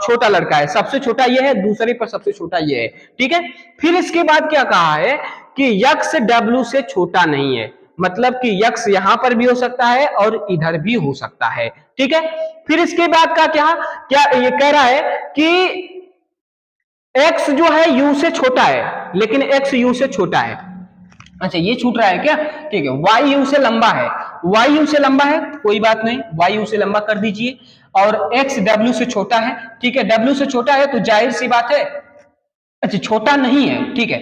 छोटा लड़का है, सबसे छोटा ये है, दूसरे पर सबसे छोटा ये है। ठीक है, फिर इसके बाद क्या कहा है कि यक्स W से छोटा नहीं है, मतलब कि यक्स यहां पर भी हो सकता है और इधर भी हो सकता है। ठीक है, फिर इसके बाद का क्या क्या ये कह रहा है कि x जो है u से छोटा है, लेकिन x u से छोटा है। अच्छा, ये छूट रहा है क्या, ठीक है। y u से लंबा है, y u से लंबा है, कोई बात नहीं, y u से लंबा कर दीजिए, और x w से छोटा है। ठीक है, w से छोटा है तो जाहिर सी बात है, अच्छा छोटा नहीं है, ठीक है,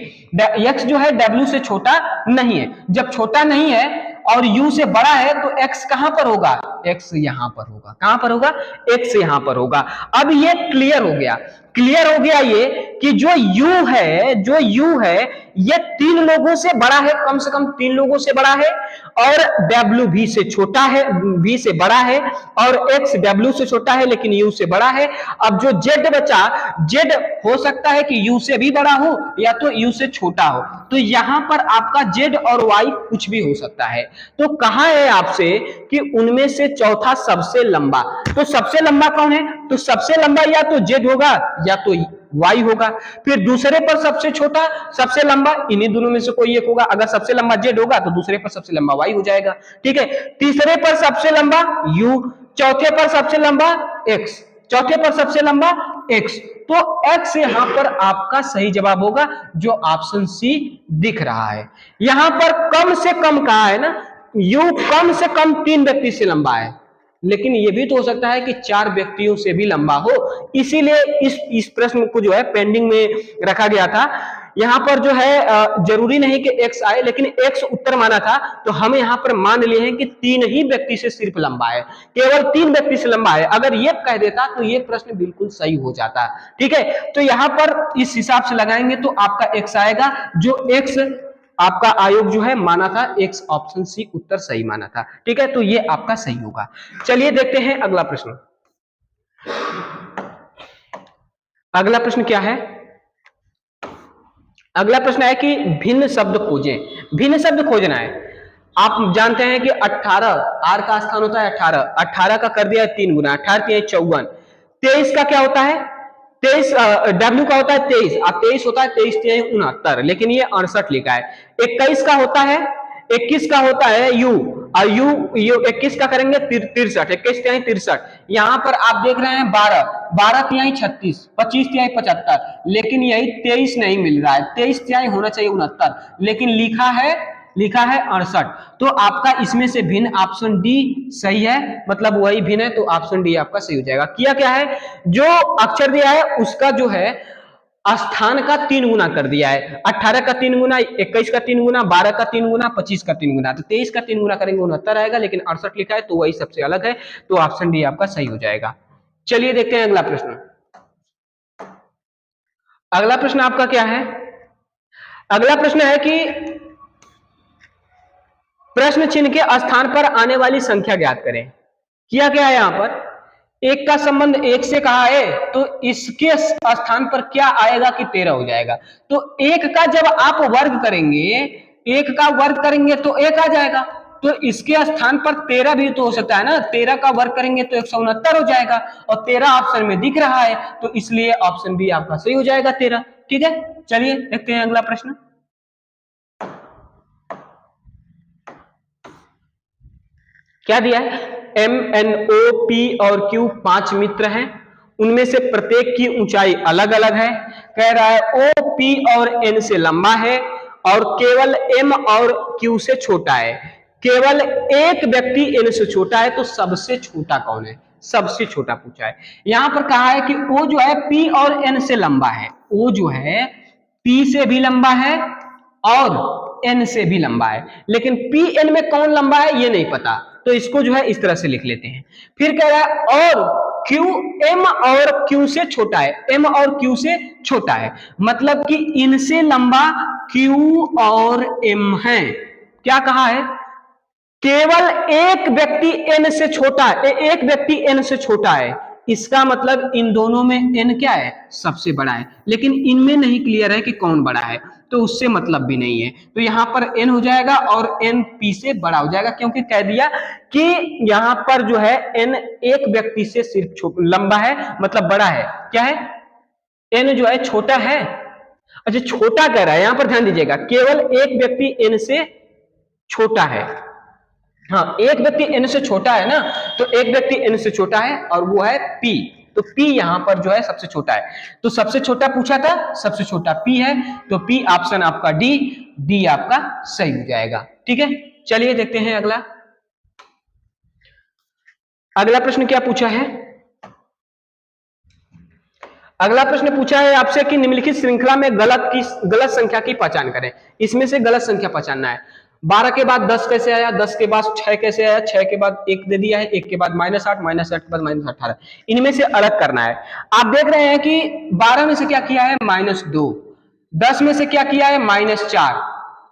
x जो है w से छोटा नहीं है। जब छोटा नहीं है और u से बड़ा है तो x कहां पर होगा, x यहां पर होगा। कहां पर होगा, x यहां पर होगा। अब ये क्लियर हो गया, क्लियर हो गया ये कि जो u है, जो u है ये 3 लोगों से बड़ा है, कम से कम 3 लोगों से बड़ा है, और w v से छोटा है, v से बड़ा है, और x w से छोटा है लेकिन u से बड़ा है। अब जो z बचा, z हो सकता है कि u से भी बड़ा हो या तो u से छोटा हो, तो यहां पर आपका z और y कुछ भी हो सकता है। तो कहा है आपसे कि उनमें से चौथा सबसे लंबा, तो सबसे लंबा कौन है, तो सबसे लंबा या तो z होगा या तो y होगा। फिर दूसरे पर सबसे छोटा, सबसे लंबा, इन्हीं दोनों में से कोई एक होगा। अगर सबसे लंबा z होगा तो दूसरे पर सबसे लंबा y हो जाएगा। ठीक है, तीसरे पर सबसे लंबा u, चौथे पर सबसे लंबा x, चौथे पर सबसे लंबा x, तो x यहां पर आपका सही जवाब होगा, जो ऑप्शन सी दिख रहा है। यहां पर कम से कम कहा है ना, u कम से कम 3 व्यक्ति से लंबा है, लेकिन यह भी तो हो सकता है कि 4 व्यक्तियों से भी लंबा हो, इसीलिए इस प्रश्न को जो है पेंडिंग में रखा गया था। यहां पर जो है जरूरी नहीं कि x आए, लेकिन x उत्तर माना था, तो हम यहां पर मान लिए हैं कि 3 ही व्यक्ति से सिर्फ लंबा है, केवल 3 व्यक्ति से लंबा है। अगर ये कह देता तो ये प्रश्न बिल्कुल सही हो जाता। ठीक है, तो यहां पर इस हिसाब से लगाएंगे तो आपका x आएगा, जो x आपका आयोग जो है माना था, x ऑप्शन सी उत्तर सही माना था। ठीक है, तो ये आपका सही होगा। चलिए देखते हैं अगला प्रश्न। अगला प्रश्न क्या है, अगला प्रश्न है कि भिन्न शब्द खोजें। भिन्न शब्द खोजना है। आप जानते हैं कि 18 आर का स्थान होता है 18, 18 का कर दिया है 3 गुना, 18 3 54, 23 का क्या होता है, 23 W का होता है 23, अब 23 होता है 23 3 69, लेकिन ये 68 लिखा है। 21 का होता है, 21 का होता है U, और U 21 का करेंगे 63, 21 3 63। यहां पर आप देख रहे हैं 12, 12 3 36, 25 3 75, लेकिन यही 23 नहीं मिल रहा है, 23 3 होना चाहिए 69, लेकिन लिखा है 68। तो आपका इसमें से भिन्न ऑप्शन डी सही है, मतलब वही भिन्न है, तो ऑप्शन डी आपका सही हो जाएगा। किया क्या है, जो अक्षर दिया है उसका जो है स्थान का 3 गुना कर दिया है। 18 का 3 गुना, 21 का 3 गुना, 12 का 3 गुना, 25 का 3 गुना, तो 23 का 3 गुना करेंगे 69 आएगा, लेकिन 68 लिखा है तो वही सबसे अलग है, तो ऑप्शन डी आपका सही हो जाएगा। चलिए देखते हैं अगला प्रश्न। अगला प्रश्न आपका क्या है, अगला प्रश्न है कि प्रश्न चिन्ह के स्थान पर आने वाली संख्या ज्ञात करें। किया क्या है, यहां पर एक का संबंध एक से कहा है, तो इसके स्थान पर क्या आएगा कि 13 हो जाएगा। तो एक का जब आप वर्ग करेंगे, एक का वर्ग करेंगे तो एक आ जाएगा, तो इसके स्थान पर 13 भी तो हो सकता है ना, 13 का वर्ग करेंगे तो 169 हो जाएगा, और 13 ऑप्शन में दिख रहा है, तो इसलिए ऑप्शन बी आपका सही हो जाएगा 13। ठीक है, चलिए देखते हैं अगला प्रश्न। क्या दिया है, M N O P और Q 5 मित्र हैं, उनमें से प्रत्येक की ऊंचाई अलग अलग है। कह रहा है O P और N से लंबा है और केवल M और Q से छोटा है। केवल एक व्यक्ति n से छोटा है, तो सबसे छोटा कौन है? सबसे छोटा पूछा है। यहां पर कहा है कि O जो है P और N से लंबा है। O जो है P से भी लंबा है और N से भी लंबा है, लेकिन P N में कौन लंबा है ये नहीं पता, तो इसको जो है इस तरह से लिख लेते हैं। फिर कह रहा है और Q M और Q से छोटा है, M और Q से छोटा है, मतलब कि इनसे लंबा Q और M है। क्या कहा है? केवल एक व्यक्ति n से छोटा है, एक व्यक्ति n से छोटा है, इसका मतलब इन दोनों में n क्या है? सबसे बड़ा है, लेकिन इनमें नहीं क्लियर है कि कौन बड़ा है, तो उससे मतलब भी नहीं है। तो यहां पर n हो जाएगा और n p से बड़ा हो जाएगा, क्योंकि कह दिया कि यहां पर जो है n एक व्यक्ति से सिर्फ लंबा है, मतलब बड़ा है। क्या है? n जो है छोटा है। अच्छा, छोटा कह रहा है, यहां पर ध्यान दीजिएगा, केवल एक व्यक्ति n से छोटा है। हाँ, एक व्यक्ति n से छोटा है ना, तो एक व्यक्ति n से छोटा है और वो है p, तो p यहां पर जो है सबसे छोटा है। तो सबसे छोटा पूछा था, सबसे छोटा p है, तो p ऑप्शन आपका डी आपका सही हो जाएगा। ठीक है, चलिए देखते हैं अगला। अगला प्रश्न क्या पूछा है? अगला प्रश्न पूछा है आपसे कि निम्नलिखित श्रृंखला में गलत संख्या की पहचान करें। इसमें से गलत संख्या पहचानना है। 12 के बाद 10 कैसे आया, 10 के बाद 6 कैसे आया, 6 के बाद 1 दे दिया है, 1 के बाद -8, -8 के बाद -18, इनमें से अलग करना है। आप देख रहे हैं कि 12 में से क्या किया है? -2, 10 में से क्या किया है? -4,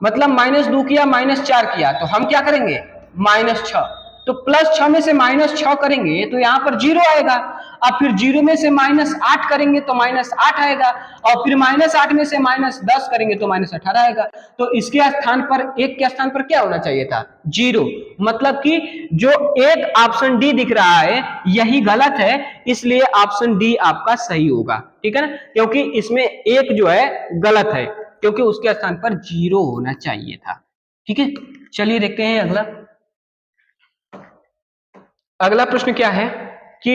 मतलब -2 किया, -4 किया, तो हम क्या करेंगे? -6, तो +6 में से -6 करेंगे तो यहां पर 0 आएगा। अब फिर 0 में से -8 करेंगे तो -8 आएगा, और फिर -8 में से -10 करेंगे तो -18 आएगा। तो इसके स्थान पर, एक के स्थान पर क्या होना चाहिए था? 0, मतलब कि जो एक ऑप्शन डी दिख रहा है यही गलत है, इसलिए ऑप्शन डी आपका सही होगा। ठीक है ना, क्योंकि इसमें एक जो है गलत है, क्योंकि उसके स्थान पर 0 होना चाहिए था। ठीक है, चलिए देखते हैं अगला। अगला प्रश्न क्या है कि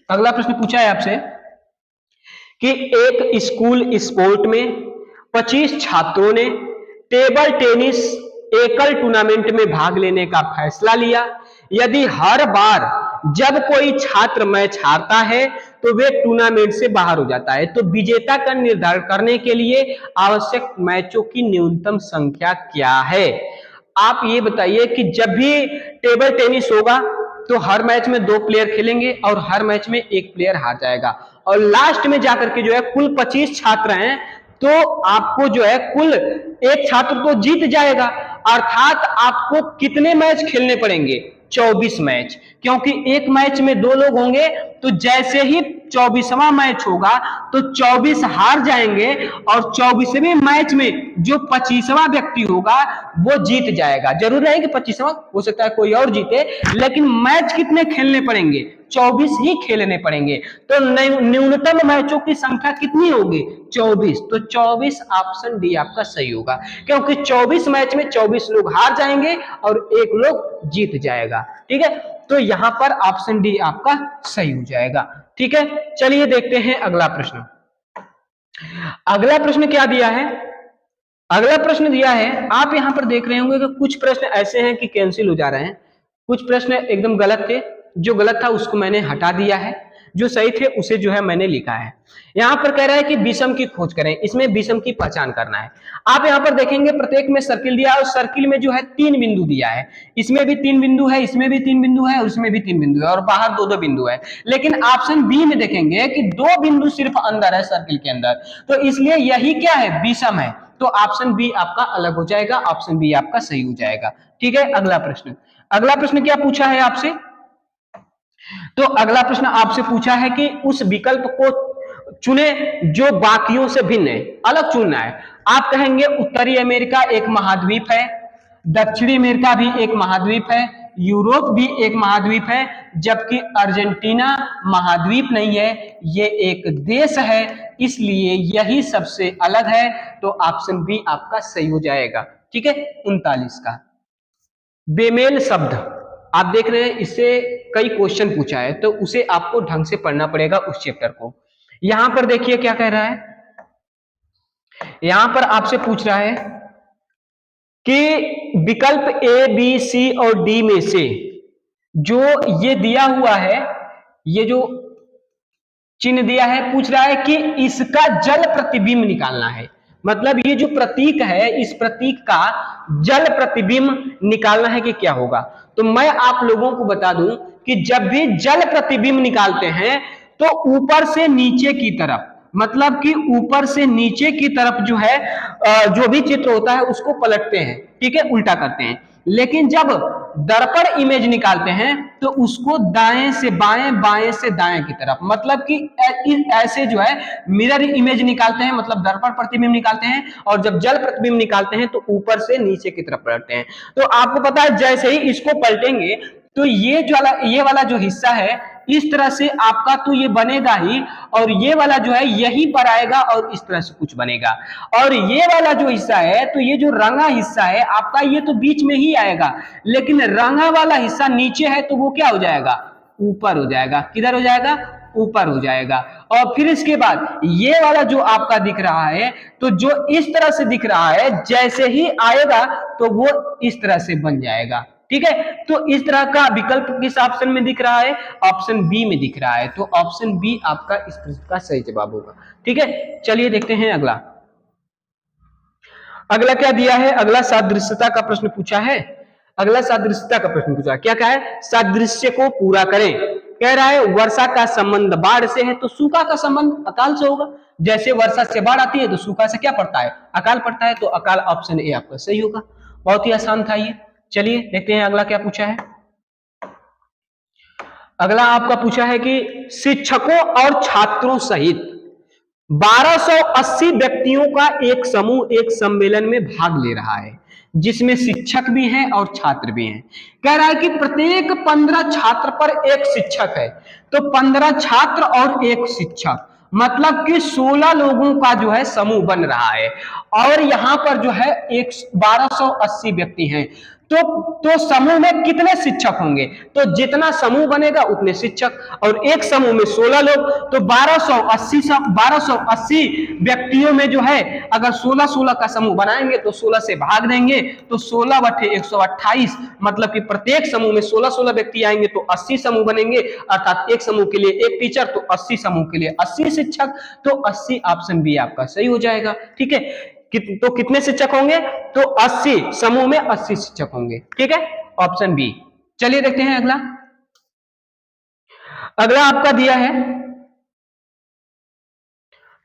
अगला प्रश्न पूछा है आपसे कि एक स्कूल स्पोर्ट में 25 छात्रों ने टेबल टेनिस एकल टूर्नामेंट में भाग लेने का फैसला लिया। यदि हर बार जब कोई छात्र मैच हारता है तो वे टूर्नामेंट से बाहर हो जाता है, तो विजेता का निर्धारण करने के लिए आवश्यक मैचों की न्यूनतम संख्या क्या है? आप ये बताइए कि जब भी टेबल टेनिस होगा तो हर मैच में 2 प्लेयर खेलेंगे और हर मैच में 1 प्लेयर हार जाएगा, और लास्ट में जाकर के जो है कुल 25 छात्र हैं, तो आपको जो है कुल एक छात्र तो जीत जाएगा, अर्थात आपको कितने मैच खेलने पड़ेंगे? 24 मैच, क्योंकि एक मैच में 2 लोग होंगे, तो जैसे ही 24वां मैच होगा तो 24 हार जाएंगे, और 24वें मैच में जो 25वां व्यक्ति होगा वो जीत जाएगा। जरूर नहीं कि 25वां, हो सकता है कोई और जीते, लेकिन मैच कितने खेलने पड़ेंगे? 24 ही खेलने पड़ेंगे। तो न्यूनतम मैचों की संख्या कितनी होगी? 24, तो 24 ऑप्शन डी आपका सही होगा, क्योंकि 24 मैच में 24 लोग हार जाएंगे और 1 लोग जीत जाएगा। ठीक है, तो यहां पर ऑप्शन डी आपका सही हो जाएगा। ठीक है, चलिए देखते हैं अगला प्रश्न। अगला प्रश्न क्या दिया है? अगला प्रश्न दिया है, आप यहां पर देख रहे होंगे कि कुछ प्रश्न ऐसे हैं कि कैंसिल हो जा रहे हैं, कुछ प्रश्न एकदम गलत थे, जो गलत था उसको मैंने हटा दिया है, जो सही थे उसे जो है मैंने लिखा है। यहां पर कह रहा है कि विषम की खोज करें, इसमें विषम की पहचान करना है। आप यहां पर देखेंगे प्रत्येक में सर्किल दिया है, और सर्किल में जो है 3 बिंदु दिया है, इसमें भी 3 बिंदु है, इसमें भी 3 बिंदु है, उसमें भी 3 बिंदु है, और बाहर 2-2 बिंदु है। लेकिन ऑप्शन बी में देखेंगे कि 2 बिंदु सिर्फ अंदर है सर्किल के अंदर, तो इसलिए यही क्या है? विषम है, तो ऑप्शन बी आपका अलग हो जाएगा, ऑप्शन बी आपका सही हो जाएगा। ठीक है, अगला प्रश्न। अगला प्रश्न क्या पूछा है आपसे? तो अगला प्रश्न आपसे पूछा है कि उस विकल्प को चुने जो बाकियों से भिन्न है, अलग चुनना है। आप कहेंगे उत्तरी अमेरिका एक महाद्वीप है, दक्षिणी अमेरिका भी एक महाद्वीप है, यूरोप भी एक महाद्वीप है, जबकि अर्जेंटीना महाद्वीप नहीं है, ये एक देश है, इसलिए यही सबसे अलग है, तो ऑप्शन बी आपका सही हो जाएगा। ठीक है, 39 का बेमेल शब्द आप देख रहे हैं, इससे कई क्वेश्चन पूछा है, तो उसे आपको ढंग से पढ़ना पड़ेगा उस चैप्टर को। यहां पर देखिए क्या कह रहा है, यहां पर आपसे पूछ रहा है कि विकल्प ए बी सी और डी में से जो ये दिया हुआ है, ये जो चिन्ह दिया है, पूछ रहा है कि इसका जल प्रतिबिंब निकालना है। मतलब ये जो प्रतीक है, इस प्रतीक का जल प्रतिबिंब निकालना है कि क्या होगा। तो मैं आप लोगों को बता दूं कि जब भी जल प्रतिबिंब निकालते हैं तो ऊपर से नीचे की तरफ, मतलब कि ऊपर से नीचे की तरफ जो है जो भी चित्र होता है उसको पलटते हैं, ठीक है, उल्टा करते हैं। लेकिन जब दर्पण इमेज निकालते हैं तो उसको दाएं से बाएं, बाएं से दाएं की तरफ, मतलब कि ऐसे जो है मिरर इमेज निकालते हैं, मतलब दर्पण प्रतिबिंब निकालते हैं, और जब जल प्रतिबिंब निकालते हैं तो ऊपर से नीचे की तरफ पलटते हैं। तो आपको पता है जैसे ही इसको पलटेंगे तो ये वाला जो हिस्सा है इस तरह से आपका तो ये बनेगा ही, और ये वाला जो है यहीं पर आएगा और इस तरह से कुछ बनेगा। और ये वाला जो हिस्सा है, तो ये जो रंगा हिस्सा है आपका, ये तो बीच में ही आएगा, लेकिन रंगा वाला हिस्सा नीचे है तो वो क्या हो जाएगा, ऊपर हो जाएगा। किधर हो जाएगा, ऊपर हो जाएगा। और फिर इसके बाद ये वाला जो आपका दिख रहा है, तो जो इस तरह से दिख रहा है, जैसे ही आएगा तो वो इस तरह से बन जाएगा, ठीक है। तो इस तरह का विकल्प किस ऑप्शन में दिख रहा है, ऑप्शन बी में दिख रहा है। तो ऑप्शन बी आपका इस प्रश्न का सही जवाब होगा, ठीक है। चलिए देखते हैं अगला। अगला क्या दिया है, अगला सादृश्यता का प्रश्न पूछा है। अगला सादृश्यता का प्रश्न पूछा, क्या कहा है, सादृश्य को पूरा करें। कह रहा है वर्षा का संबंध बाढ़ से है, तो सूखा का संबंध अकाल से होगा। जैसे वर्षा से बाढ़ आती है तो सूखा से क्या पड़ता है, अकाल पड़ता है। तो अकाल ऑप्शन ए आपका सही होगा। बहुत ही आसान था ये। चलिए देखते हैं अगला क्या पूछा है। अगला आपका पूछा है कि शिक्षकों और छात्रों सहित 1280 व्यक्तियों का एक समूह एक सम्मेलन में भाग ले रहा है, जिसमें शिक्षक भी हैं और छात्र भी हैं। कह रहा है कि प्रत्येक 15 छात्र पर एक शिक्षक है, तो 15 छात्र और एक शिक्षक, मतलब कि 16 लोगों का जो है समूह बन रहा है। और यहां पर जो है 1280 व्यक्ति हैं। तो समूह में कितने शिक्षक होंगे, तो जितना समूह बनेगा उतने शिक्षक, और एक समूह में 16 लोग, तो 1280 व्यक्तियों में जो है अगर 16-16 का समूह बनाएंगे तो 16 से भाग देंगे, तो 16 बटे 128, मतलब कि प्रत्येक समूह में 16-16 व्यक्ति आएंगे तो 80 समूह बनेंगे, अर्थात एक समूह के लिए एक टीचर, तो 80 समूह के लिए 80 शिक्षक। तो 80 ऑप्शन बी आपका सही हो जाएगा, ठीक है। तो कितने शिक्षक होंगे, तो 80 समूह में 80 शिक्षक होंगे, ठीक है, ऑप्शन बी। चलिए देखते हैं अगला। अगला आपका दिया है,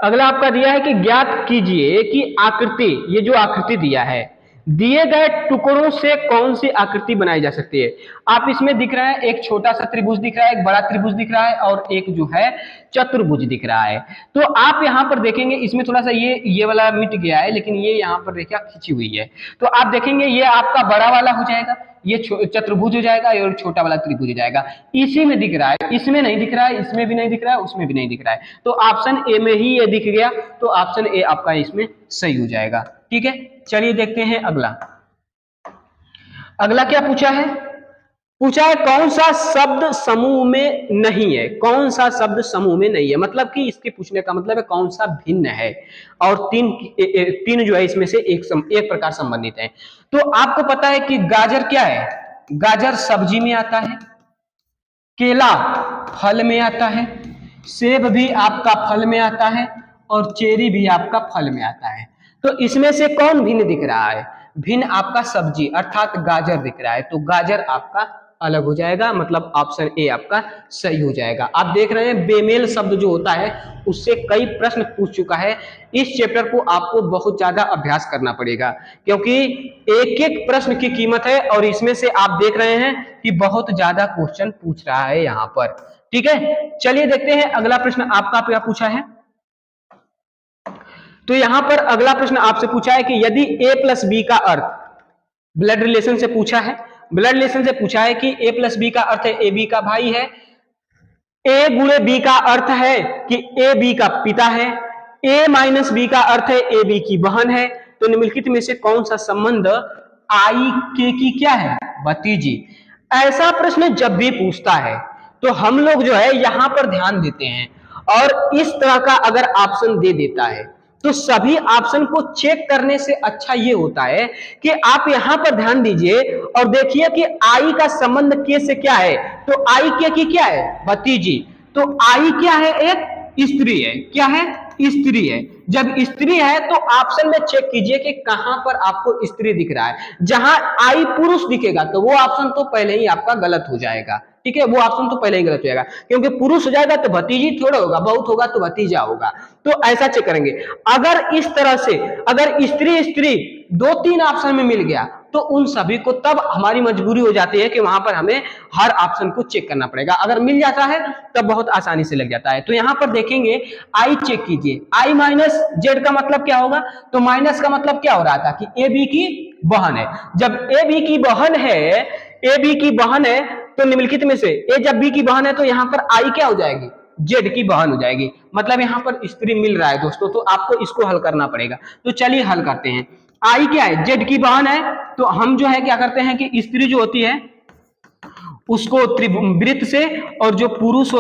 अगला आपका दिया है कि ज्ञात कीजिए कि आकृति, ये जो आकृति दिया है, दिए गए टुकड़ों से कौन सी आकृति बनाई जा सकती है। आप इसमें दिख रहा है एक छोटा सा त्रिभुज दिख रहा है, एक बड़ा त्रिभुज दिख रहा है, और एक जो है चतुर्भुज दिख रहा है। तो आप यहां पर देखेंगे इसमें थोड़ा सा ये वाला मिट गया है, लेकिन ये यहां पर रेखा खींची हुई है। तो आप देखेंगे ये आपका बड़ा वाला हो जाएगा, ये चतुर्भुज हो जाएगा, और छोटा वाला त्रिभुज हो जाएगा। इसी में दिख रहा है, इसमें नहीं दिख रहा है, इसमें भी नहीं दिख रहा है, उसमें भी नहीं दिख रहा है। तो ऑप्शन ए में ही ये दिख गया, तो ऑप्शन ए आपका इसमें सही हो जाएगा, ठीक है। चलिए देखते हैं अगला। अगला क्या पूछा है, पूछा है कौन सा शब्द समूह में नहीं है, कौन सा शब्द समूह में नहीं है, मतलब कि इसके पूछने का मतलब है कौन सा भिन्न है, और तीन जो है इसमें से एक प्रकार संबंधित है। तो आपको पता है कि गाजर क्या है, गाजर सब्जी में आता है, केला फल में आता है, सेब भी आपका फल में आता है, और चेरी भी आपका फल में आता है। तो इसमें से कौन भिन्न दिख रहा है, भिन्न आपका सब्जी अर्थात गाजर दिख रहा है, तो गाजर आपका अलग हो जाएगा, मतलब ऑप्शन ए आपका सही हो जाएगा। आप देख रहे हैं बेमेल शब्द जो होता है उससे कई प्रश्न पूछ चुका है। इस चैप्टर को आपको बहुत ज्यादा अभ्यास करना पड़ेगा, क्योंकि एक एक प्रश्न की कीमत है, और इसमें से आप देख रहे हैं कि बहुत ज्यादा क्वेश्चन पूछ रहा है यहाँ पर, ठीक है। चलिए देखते हैं अगला प्रश्न आपका क्या पूछा है। तो यहां पर अगला प्रश्न आपसे पूछा है कि यदि a प्लस बी का अर्थ, ब्लड रिलेशन से पूछा है, ब्लड रिलेशन से पूछा है कि a प्लस बी का अर्थ है ए बी का भाई है, a गुणे बी का अर्थ है कि ए बी का पिता है, a माइनस बी का अर्थ है ए बी की बहन है। तो निम्नलिखित में से कौन सा संबंध आई के की क्या है, भतीजी। ऐसा प्रश्न जब भी पूछता है तो हम लोग जो है यहां पर ध्यान देते हैं, और इस तरह का अगर ऑप्शन दे देता है तो सभी ऑप्शन को चेक करने से अच्छा ये होता है कि आप यहां पर ध्यान दीजिए और देखिए कि आई का संबंध के से क्या है। तो आई के की क्या है, भतीजी। तो आई क्या है, एक स्त्री है। क्या है, स्त्री है। जब स्त्री है तो ऑप्शन में चेक कीजिए कि कहां पर आपको स्त्री दिख रहा है। जहां आई पुरुष दिखेगा तो वो ऑप्शन तो पहले ही आपका गलत हो जाएगा। ठीक है, वो ऑप्शन तो पहले ही गलत हो जाएगा, क्योंकि पुरुष हो जाएगा तो भतीजी थोड़ा होगा, बहुत होगा तो भतीजा होगा। तो ऐसा चेक करेंगे। अगर इस तरह से अगर स्त्री स्त्री दो तीन ऑप्शन में मिल गया तो उन सभी को तब हमारी मजबूरी हो जाती है कि वहां पर हमें हर ऑप्शन को चेक करना पड़ेगा। अगर मिल जाता है तब बहुत आसानी से लग जाता है। तो यहां पर देखेंगे, आई चेक कीजिए, आई माइनस जेड का मतलब क्या होगा। तो माइनस का मतलब क्या हो रहा था कि ए बी की बहन है। जब ए बी की बहन है, ए बी की बहन है तो निम्नलिखित में से ए जब बी की बहन है तो यहां पर आई क्या हो जाएगी, जेड की बहन हो जाएगी। मतलब यहां पर स्त्री मिल रहा है दोस्तों, तो आपको इसको हल करना पड़ेगा। तो चलिए हल करते हैं। आई क्या है, जेड की बहन है। तो हम जो है क्या करते हैं कि स्त्री जो होती है उसको त्रिवृत्त से, और जो पुरुष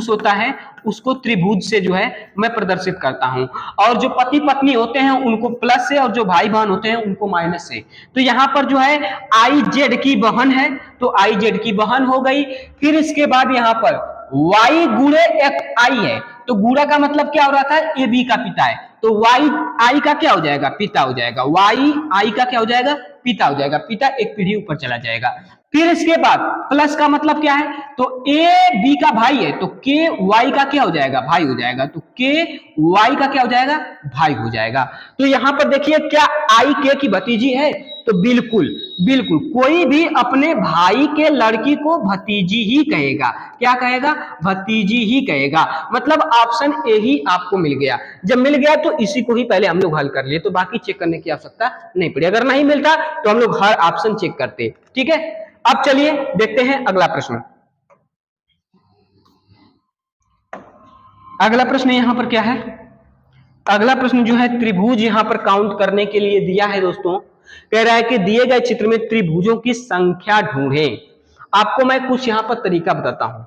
होता है उसको त्रिभुज से जो है मैं प्रदर्शित करता हूं। और जो पति पत्नी होते हैं उनको प्लस से, और जो भाई बहन होते हैं उनको माइनस से। तो यहां पर जो है आई जेड की बहन है तो आई जेड की बहन हो गई। फिर इसके बाद यहां पर y गुणे एक आई है। तो गुणा का मतलब क्या हो रहा था, ए बी का पिता है। तो y आई का क्या हो जाएगा, पिता हो जाएगा। y आई का क्या हो जाएगा, पिता हो जाएगा। पिता एक पीढ़ी ऊपर चला जाएगा। फिर इसके बाद प्लस का मतलब क्या है, तो ए बी का भाई है तो के वाई का क्या हो जाएगा, भाई हो जाएगा। तो के वाई का क्या हो जाएगा, भाई हो जाएगा। तो यहां पर देखिए, क्या आई के की भतीजी है। तो बिल्कुल बिल्कुल, कोई भी अपने भाई के लड़की को भतीजी ही कहेगा। क्या कहेगा, भतीजी ही कहेगा। मतलब ऑप्शन ए ही आपको मिल गया। जब मिल गया तो इसी को ही पहले हम लोग हल कर लिए, तो बाकी चेक करने की आवश्यकता नहीं पड़ी। अगर नहीं मिलता तो हम लोग हर ऑप्शन चेक करते। ठीक है, अब चलिए देखते हैं अगला प्रश्न। अगला प्रश्न यहां पर क्या है, अगला प्रश्न जो है त्रिभुज यहां पर काउंट करने के लिए दिया है दोस्तों। कह रहा है कि दिए गए चित्र में त्रिभुजों की संख्या ढूंढें। आपको मैं कुछ यहां पर तरीका बताता हूं।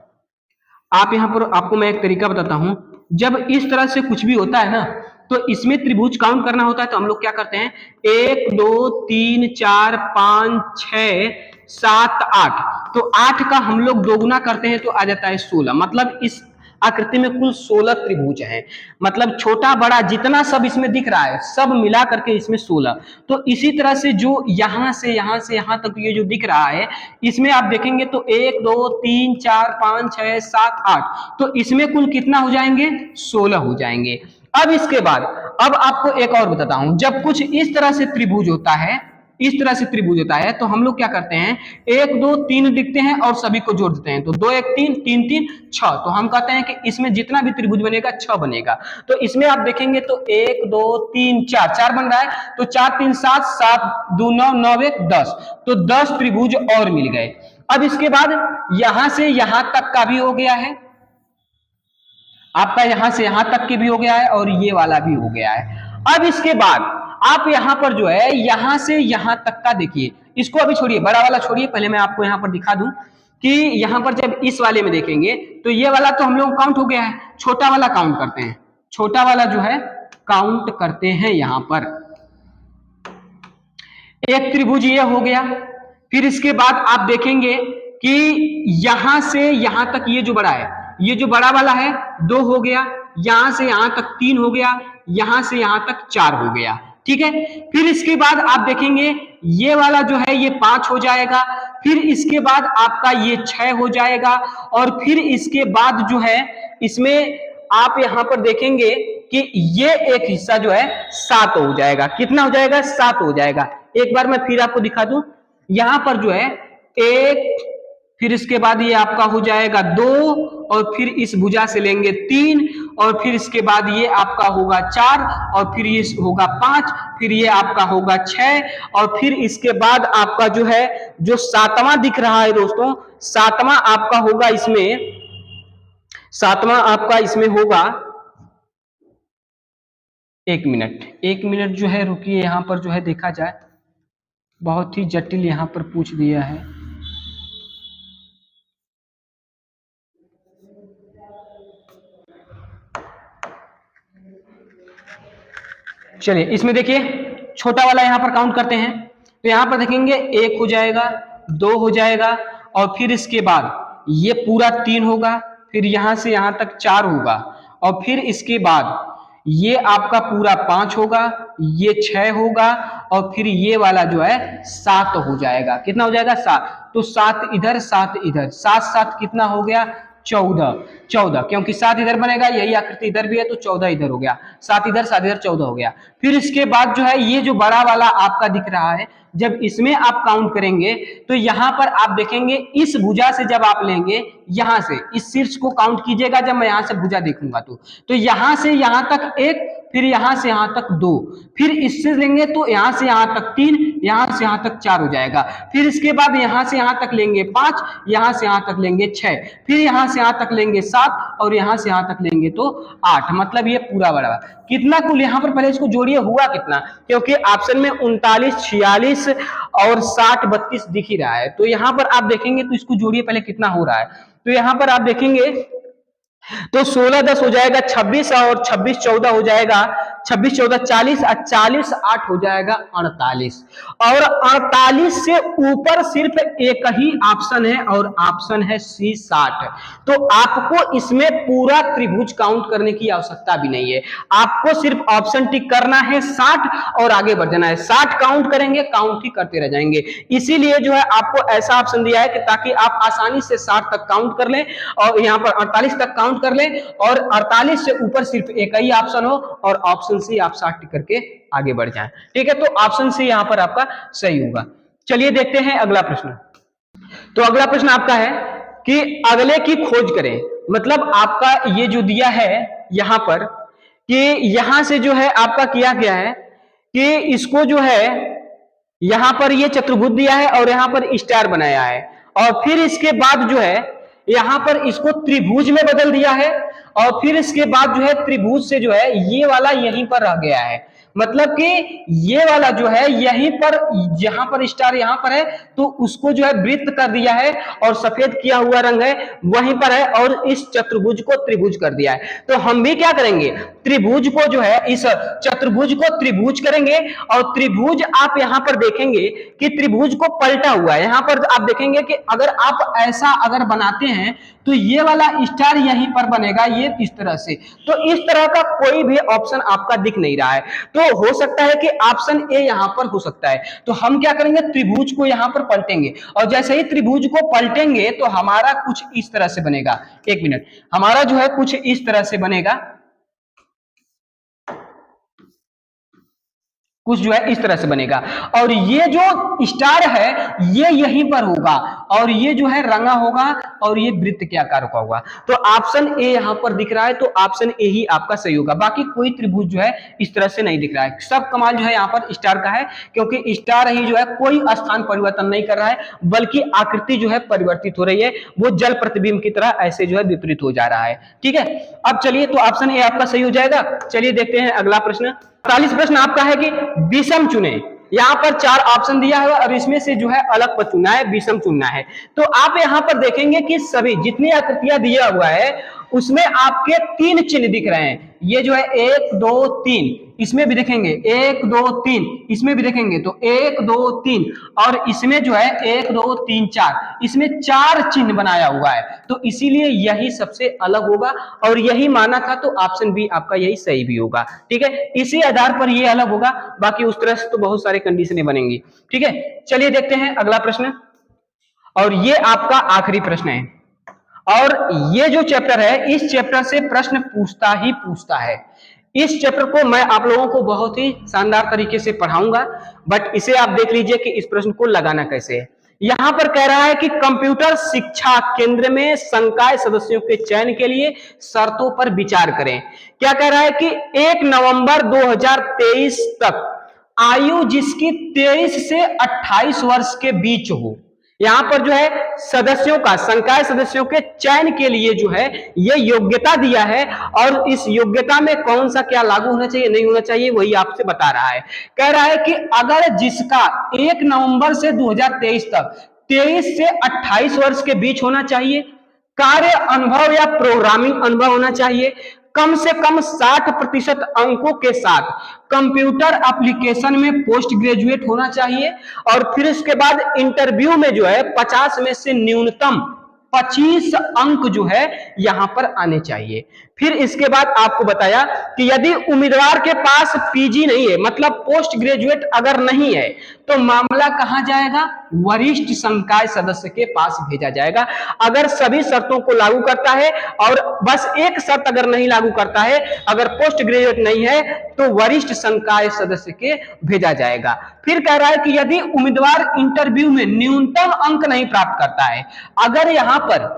आप यहां पर आपको मैं एक तरीका बताता हूं। जब इस तरह से कुछ भी होता है ना, तो इसमें त्रिभुज काउंट करना होता है तो हम लोग क्या करते हैं, 1 2 3 4 5 6 7 8। तो 8 का हम लोग दोगुना करते हैं तो आ जाता है 16। मतलब इस आकृति में कुल 16 त्रिभुज हैं। मतलब छोटा बड़ा जितना सब इसमें दिख रहा है सब मिला करके इसमें 16। तो इसी तरह से जो यहां से यहां तक ये जो दिख रहा है, इसमें आप देखेंगे तो 1 2 3 4 5 6 7 8। तो इसमें कुल कितना हो जाएंगे, 16 हो जाएंगे। अब इसके बाद अब आपको एक और बताता हूं। जब कुछ इस तरह से त्रिभुज होता है, इस तरह से त्रिभुज होता है तो हम लोग क्या करते हैं, 1 2 3 लिखते हैं और सभी को जोड़ देते हैं। तो 2 1 3 3 3 6। तो हम कहते हैं कि इसमें जितना भी त्रिभुज बनेगा 6 बनेगा। तो इसमें आप देखेंगे तो 1 2 3 4 4 बन रहा है। तो 4 3 7 7 2 9 9 1 10। तो 10 त्रिभुज और मिल गए। अब इसके बाद यहां से यहां तक का भी हो गया है आपका, यहां से यहां तक के भी हो गया है और ये वाला भी हो गया है। अब इसके बाद आप यहां पर जो है यहां से यहां तक का देखिए। इसको अभी छोड़िए, बड़ा वाला छोड़िए, पहले मैं आपको यहां पर दिखा दूं कि यहां पर जब इस वाले में देखेंगे तो ये वाला तो हम लोग काउंट हो गया है। छोटा वाला काउंट करते हैं, छोटा वाला जो है काउंट करते हैं। यहां पर एक त्रिभुज ये हो गया। फिर इसके बाद आप देखेंगे कि यहां से यहां तक ये जो बड़ा है, ये जो बड़ा वाला है 2 हो गया। यहां से यहां तक 3 हो गया। यहां से यहां तक 4 हो गया। ठीक है, फिर इसके बाद आप देखेंगे ये वाला जो है ये 5 हो जाएगा। फिर इसके बाद आपका ये 6 हो जाएगा। और फिर इसके बाद जो है इसमें आप यहां पर देखेंगे कि ये एक हिस्सा जो है 7 हो जाएगा। कितना हो जाएगा, 7 हो जाएगा। एक बार मैं फिर आपको दिखा दूं, यहां पर जो है 1, फिर इसके बाद ये आपका हो जाएगा 2, और फिर इस भुजा से लेंगे 3, और फिर इसके बाद ये आपका होगा 4, और फिर ये होगा 5, फिर ये आपका होगा 6, और फिर इसके बाद आपका जो है जो 7वां दिख रहा है दोस्तों, 7वां आपका होगा इसमें, 7वां आपका इसमें होगा, 1 मिनट जो है रुकिए, यहां पर जो है देखा जाए। बहुत ही जटिल यहां पर पूछ दिया है। चलिए इसमें देखिए छोटा वाला यहाँ पर काउंट करते हैं, तो यहाँ पर देखेंगे 1 हो जाएगा, 2 हो जाएगा, और फिर इसके बाद ये पूरा 3 होगा, फिर यहाँ से यहाँ तक 4 होगा, और फिर इसके बाद ये आपका पूरा 5 होगा, ये 6 होगा, और फिर ये वाला जो है 7 हो जाएगा। कितना हो जाएगा? 7। तो 7 इधर 7 इधर, 7 7 कितना हो गया? 14। 14 क्योंकि 7 इधर बनेगा, यही आकृति इधर भी है, तो 14 इधर हो गया, 7 इधर 7 इधर 14 हो गया। फिर इसके बाद जो है ये जो बड़ा वाला आपका दिख रहा है, जब इसमें आप काउंट करेंगे तो यहां पर आप देखेंगे इस भुजा से जब आप लेंगे, यहां से इस शीर्ष को काउंट कीजिएगा, जब मैं यहां से भुजा देखूंगा तो यहां से यहां तक 1, फिर यहां से यहां तक 2, फिर इससे लेंगे तो यहां से यहां तक 3, यहां से यहां तक 4 हो जाएगा। फिर इसके बाद यहां से यहां तक लेंगे 5, यहां से यहां तक लेंगे 6, फिर यहां से यहां तक लेंगे 7, और यहां से यहां तक लेंगे तो 8। मतलब ये पूरा बड़ा कितना कुल यहां पर, पहले इसको जोड़िए, हुआ कितना? क्योंकि ऑप्शन में 39, 46 और 60, 32 दिख ही रहा है, तो यहां पर आप देखेंगे तो इसको जोड़िए पहले कितना हो रहा है। तो यहां पर आप देखेंगे तो 16 10 हो जाएगा 26, और 26 14 हो जाएगा 26 14 40, और 40 8 हो जाएगा 48, और 48 से ऊपर सिर्फ एक ही ऑप्शन है, और ऑप्शन है सी 60। तो आपको इसमें पूरा त्रिभुज काउंट करने की आवश्यकता भी नहीं है, आपको सिर्फ ऑप्शन टिक करना है 60 और आगे बढ़ जाना है। 60 काउंट करेंगे, काउंट ही करते रह जाएंगे, इसीलिए जो है आपको ऐसा ऑप्शन दिया है कि ताकि आप आसानी से 60 तक काउंट कर लें, और यहाँ पर 48 तक काउंट कर लें, और 48 से ऊपर सिर्फ एक ही ऑप्शन हो, और ऑप्शन सी आप 60 टिक करके आगे बढ़ जाएं। ठीक है, तो ऑप्शन सी यहाँ पर आपका सही होगा। चलिए देखते हैं अगला प्रश्न। तो अगला प्रश्न आपका है कि अगले की खोज करें। मतलब आपका ये जो दिया है यहां पर कि यहां से जो है आपका किया गया है कि इसको जो है यहां पर ये चतुर्भुज दिया है और यहां पर स्टार बनाया है, और फिर इसके बाद जो है यहां पर इसको त्रिभुज में बदल दिया है, और फिर इसके बाद जो है त्रिभुज से जो है ये वाला यहीं पर रह गया है। मतलब कि ये वाला जो है यहीं पर, जहां पर स्टार यहां पर है, तो उसको जो है वृत्त कर दिया है, और सफेद किया हुआ रंग है वहीं पर है, और इस चतुर्भुज को त्रिभुज कर दिया है। तो हम भी क्या करेंगे, त्रिभुज को जो है, इस चतुर्भुज को त्रिभुज करेंगे, और त्रिभुज आप यहां पर देखेंगे कि त्रिभुज को पलटा हुआ है। यहां पर आप देखेंगे कि अगर आप ऐसा अगर बनाते हैं तो ये वाला स्टार यहीं पर बनेगा, ये इस तरह से। तो इस तरह का कोई भी ऑप्शन आपका दिख नहीं रहा है, तो हो सकता है कि ऑप्शन ए यहां पर हो सकता है। तो हम क्या करेंगे, त्रिभुज को यहां पर पलटेंगे, और जैसे ही त्रिभुज को पलटेंगे तो हमारा कुछ इस तरह से बनेगा। एक मिनट, हमारा जो है कुछ इस तरह से बनेगा, कुछ जो है इस तरह से बनेगा, और ये जो स्टार है ये यहीं पर होगा, और ये जो है रंगा होगा, और ये वृत्त के आकार का होगा। तो ऑप्शन ए यहां पर दिख रहा है, तो ऑप्शन ए ही आपका सही होगा। बाकी कोई त्रिभुज जो है इस तरह से नहीं दिख रहा है। सब कमाल जो है यहाँ पर स्टार का है, क्योंकि स्टार ही जो है कोई स्थान परिवर्तन नहीं कर रहा है, बल्कि आकृति जो है परिवर्तित हो रही है, वो जल प्रतिबिंब की तरह ऐसे जो है विपरीत हो जा रहा है। ठीक है, अब चलिए, तो ऑप्शन ए आपका सही हो जाएगा। चलिए देखते हैं अगला प्रश्न। 48 प्रश्न आपका है कि विषम चुने। यहाँ पर 4 ऑप्शन दिया है, और इसमें से जो है अलग पर चुनना है, विषम चुनना है। तो आप यहाँ पर देखेंगे कि सभी जितनी आकृतियां दिया हुआ है उसमें आपके 3 चिन्ह दिख रहे हैं। ये जो है 1 2 3, इसमें भी देखेंगे 1 2 3, इसमें भी देखेंगे तो 1 2 3, और इसमें जो है 1 2 3 4, इसमें 4 चिन्ह बनाया हुआ है। तो इसीलिए यही सबसे अलग होगा, और यही माना था, तो ऑप्शन बी आपका यही सही भी होगा। ठीक है, इसी आधार पर ये अलग होगा, बाकी उस तरह से तो बहुत सारे कंडीशनें बनेंगी। ठीक है, चलिए देखते हैं अगला प्रश्न, और ये आपका आखिरी प्रश्न है। और ये जो चैप्टर है, इस चैप्टर से प्रश्न पूछता ही पूछता है। इस चैप्टर को मैं आप लोगों को बहुत ही शानदार तरीके से पढ़ाऊंगा, बट इसे आप देख लीजिए कि इस प्रश्न को लगाना कैसे है। यहां पर कह रहा है कि कंप्यूटर शिक्षा केंद्र में संकाय सदस्यों के चयन के लिए शर्तों पर विचार करें। क्या कह रहा है कि 1 नवंबर 2023 तक आयु जिसकी 23 से 28 वर्ष के बीच हो, यहां पर जो है सदस्यों का, संकाय सदस्यों के चयन के लिए जो है ये योग्यता दिया है, और इस योग्यता में कौन सा क्या लागू होना चाहिए, नहीं होना चाहिए, वही आपसे बता रहा है। कह रहा है कि अगर जिसका 1 नवंबर से 2023 तक 23 से 28 वर्ष के बीच होना चाहिए, कार्य अनुभव या प्रोग्रामिंग अनुभव होना चाहिए, कम से कम 60% अंकों के साथ कंप्यूटर एप्लीकेशन में पोस्ट ग्रेजुएट होना चाहिए। और फिर इसके बाद इंटरव्यू में जो है 50 में से न्यूनतम 25 अंक जो है यहां पर आने चाहिए। फिर इसके बाद आपको बताया कि यदि उम्मीदवार के पास पीजी नहीं है, मतलब पोस्ट ग्रेजुएट अगर नहीं है, तो मामला कहां जाएगा? वरिष्ठ संकाय सदस्य के पास भेजा जाएगा। अगर सभी शर्तों को लागू करता है, और बस एक शर्त अगर नहीं लागू करता है, अगर पोस्ट ग्रेजुएट नहीं है, तो वरिष्ठ संकाय सदस्य के भेजा जाएगा। फिर कह रहा है कि यदि उम्मीदवार इंटरव्यू में न्यूनतम अंक नहीं प्राप्त करता है, अगर यहां पर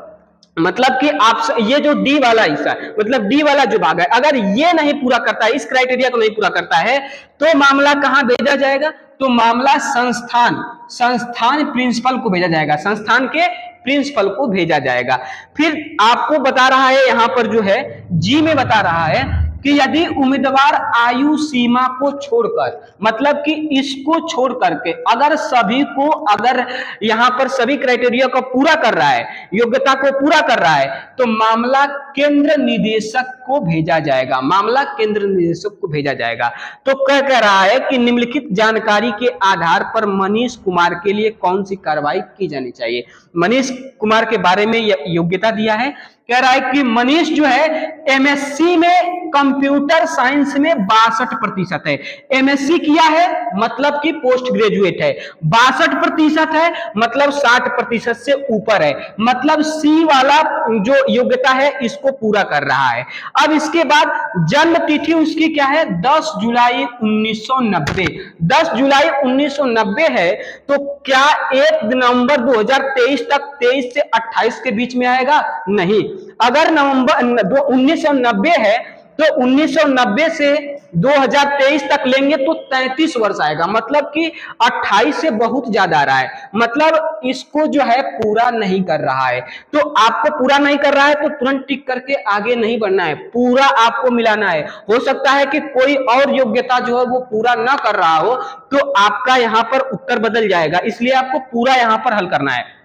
मतलब कि आप ये जो डी वाला हिस्सा, मतलब डी वाला जो भाग है, अगर ये नहीं पूरा करता है, इस क्राइटेरिया को नहीं पूरा करता है, तो मामला कहां भेजा जाएगा? तो मामला संस्थान प्रिंसिपल को भेजा जाएगा, संस्थान के प्रिंसिपल को भेजा जाएगा। फिर आपको बता रहा है यहां पर जो है जी में बता रहा है कि यदि उम्मीदवार आयु सीमा को छोड़कर, मतलब कि इसको छोड़ करके अगर सभी को, अगर यहां पर सभी क्राइटेरिया को पूरा कर रहा है, योग्यता को पूरा कर रहा है, तो मामला केंद्र निदेशक को भेजा जाएगा, मामला केंद्र निदेशक को भेजा जाएगा। तो कह रहा है कि निम्नलिखित जानकारी के आधार पर मनीष कुमार के लिए कौन सी कार्रवाई की जानी चाहिए? मनीष कुमार के बारे में योग्यता दिया है। कह रहा है कि मनीष जो है एमएससी में कंप्यूटर साइंस में 62% है, एमएससी किया है मतलब कि पोस्ट ग्रेजुएट है, 62% है मतलब 60% से ऊपर है, मतलब सी वाला जो योग्यता है इसको पूरा कर रहा है। अब इसके बाद जन्म तिथि उसकी क्या है? 10 जुलाई 1990। 10 जुलाई 1990 है, तो क्या 1 नवंबर 2023 तक 23 से 28 के बीच में आएगा? नहीं। अगर नवंबर 1990 है, तो 1990 से 2023 तक लेंगे तो 33 वर्ष आएगा, मतलब कि 28 से बहुत ज्यादा आ रहा है, मतलब इसको जो है पूरा नहीं कर रहा है। तो आपको पूरा नहीं कर रहा है तो तुरंत टिक करके आगे नहीं बढ़ना है, पूरा आपको मिलाना है। हो सकता है कि कोई और योग्यता जो है वो पूरा ना कर रहा हो, तो आपका यहां पर उत्तर बदल जाएगा, इसलिए आपको पूरा यहां पर हल करना है।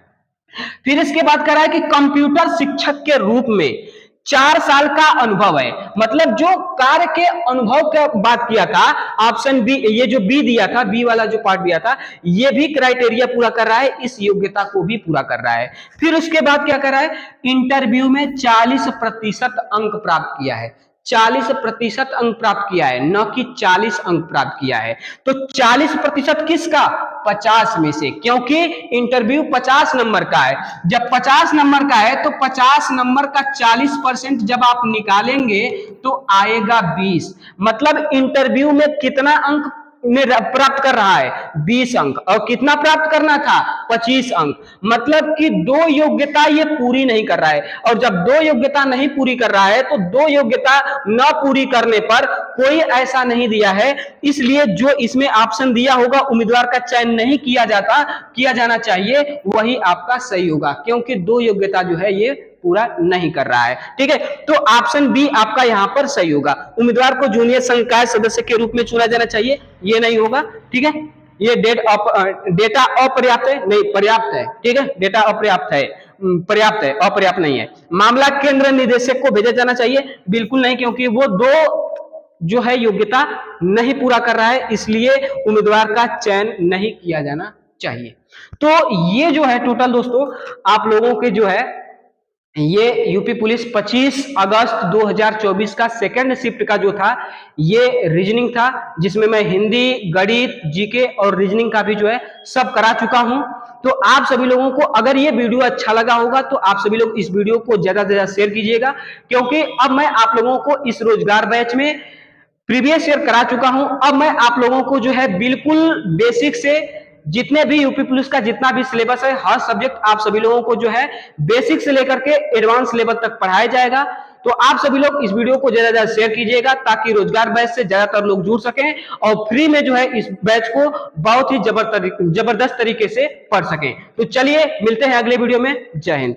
फिर इसके बाद कह रहा है कि कंप्यूटर शिक्षक के रूप में 4 साल का अनुभव है, मतलब जो कार्य के अनुभव का बात किया था ऑप्शन बी, ये जो बी दिया था, बी वाला जो पार्ट दिया था, ये भी क्राइटेरिया पूरा कर रहा है, इस योग्यता को भी पूरा कर रहा है। फिर उसके बाद क्या कर रहा है? इंटरव्यू में 40% अंक प्राप्त किया है, 40% अंक प्राप्त किया है, न कि 40 अंक प्राप्त किया है। तो 40% किसका? 50 में से, क्योंकि इंटरव्यू 50 नंबर का है। जब 50 नंबर का है तो 50 नंबर का 40% जब आप निकालेंगे तो आएगा 20, मतलब इंटरव्यू में कितना अंक में प्राप्त कर रहा है? 20 अंक। और कितना प्राप्त करना था? 25 अंक, मतलब कि 2 योग्यता ये पूरी नहीं कर रहा है। और जब 2 योग्यता नहीं पूरी कर रहा है, तो 2 योग्यता न पूरी करने पर कोई ऐसा नहीं दिया है, इसलिए जो इसमें ऑप्शन दिया होगा उम्मीदवार का चयन नहीं किया जाना चाहिए, वही आपका सही होगा, क्योंकि 2 योग्यता जो है ये पूरा नहीं कर रहा है। ठीक है, तो ऑप्शन बी आपका यहां पर सही होगा। उम्मीदवार को जूनियर संकाय सदस्य के रूप में चुना जाना चाहिए, ये नहीं होगा। ठीक है, ये डेटा अपर्याप्त है, नहीं पर्याप्त है। ठीक है, डेटा अपर्याप्त है, पर्याप्त है, अपर्याप्त नहीं है। मामला केंद्र निदेशक को भेजा जाना चाहिए, बिल्कुल नहीं, क्योंकि वो 2 जो है योग्यता नहीं पूरा कर रहा है, इसलिए उम्मीदवार का चयन नहीं किया जाना चाहिए। तो ये जो है टोटल दोस्तों आप लोगों के जो है ये यूपी पुलिस 25 अगस्त 2024 का सेकंड शिफ्ट का जो था ये रीजनिंग था, जिसमें मैं हिंदी, गणित, जीके और रीजनिंग का भी जो है सब करा चुका हूं। तो आप सभी लोगों को अगर ये वीडियो अच्छा लगा होगा तो आप सभी लोग इस वीडियो को ज्यादा से ज्यादा शेयर कीजिएगा, क्योंकि अब मैं आप लोगों को इस रोजगार बैच में प्रीवियस ईयर करा चुका हूं। अब मैं आप लोगों को जो है बिल्कुल बेसिक से जितने भी यूपी पुलिस का जितना भी सिलेबस है, हर सब्जेक्ट आप सभी लोगों को जो है बेसिक से लेकर के एडवांस लेवल तक पढ़ाया जाएगा। तो आप सभी लोग इस वीडियो को ज्यादा ज्यादा शेयर कीजिएगा, ताकि रोजगार बैच से ज्यादातर लोग जुड़ सकें और फ्री में जो है इस बैच को बहुत ही जबरदस्त तरीके से पढ़ सकें। तो चलिए मिलते हैं अगले वीडियो में। जय हिंद।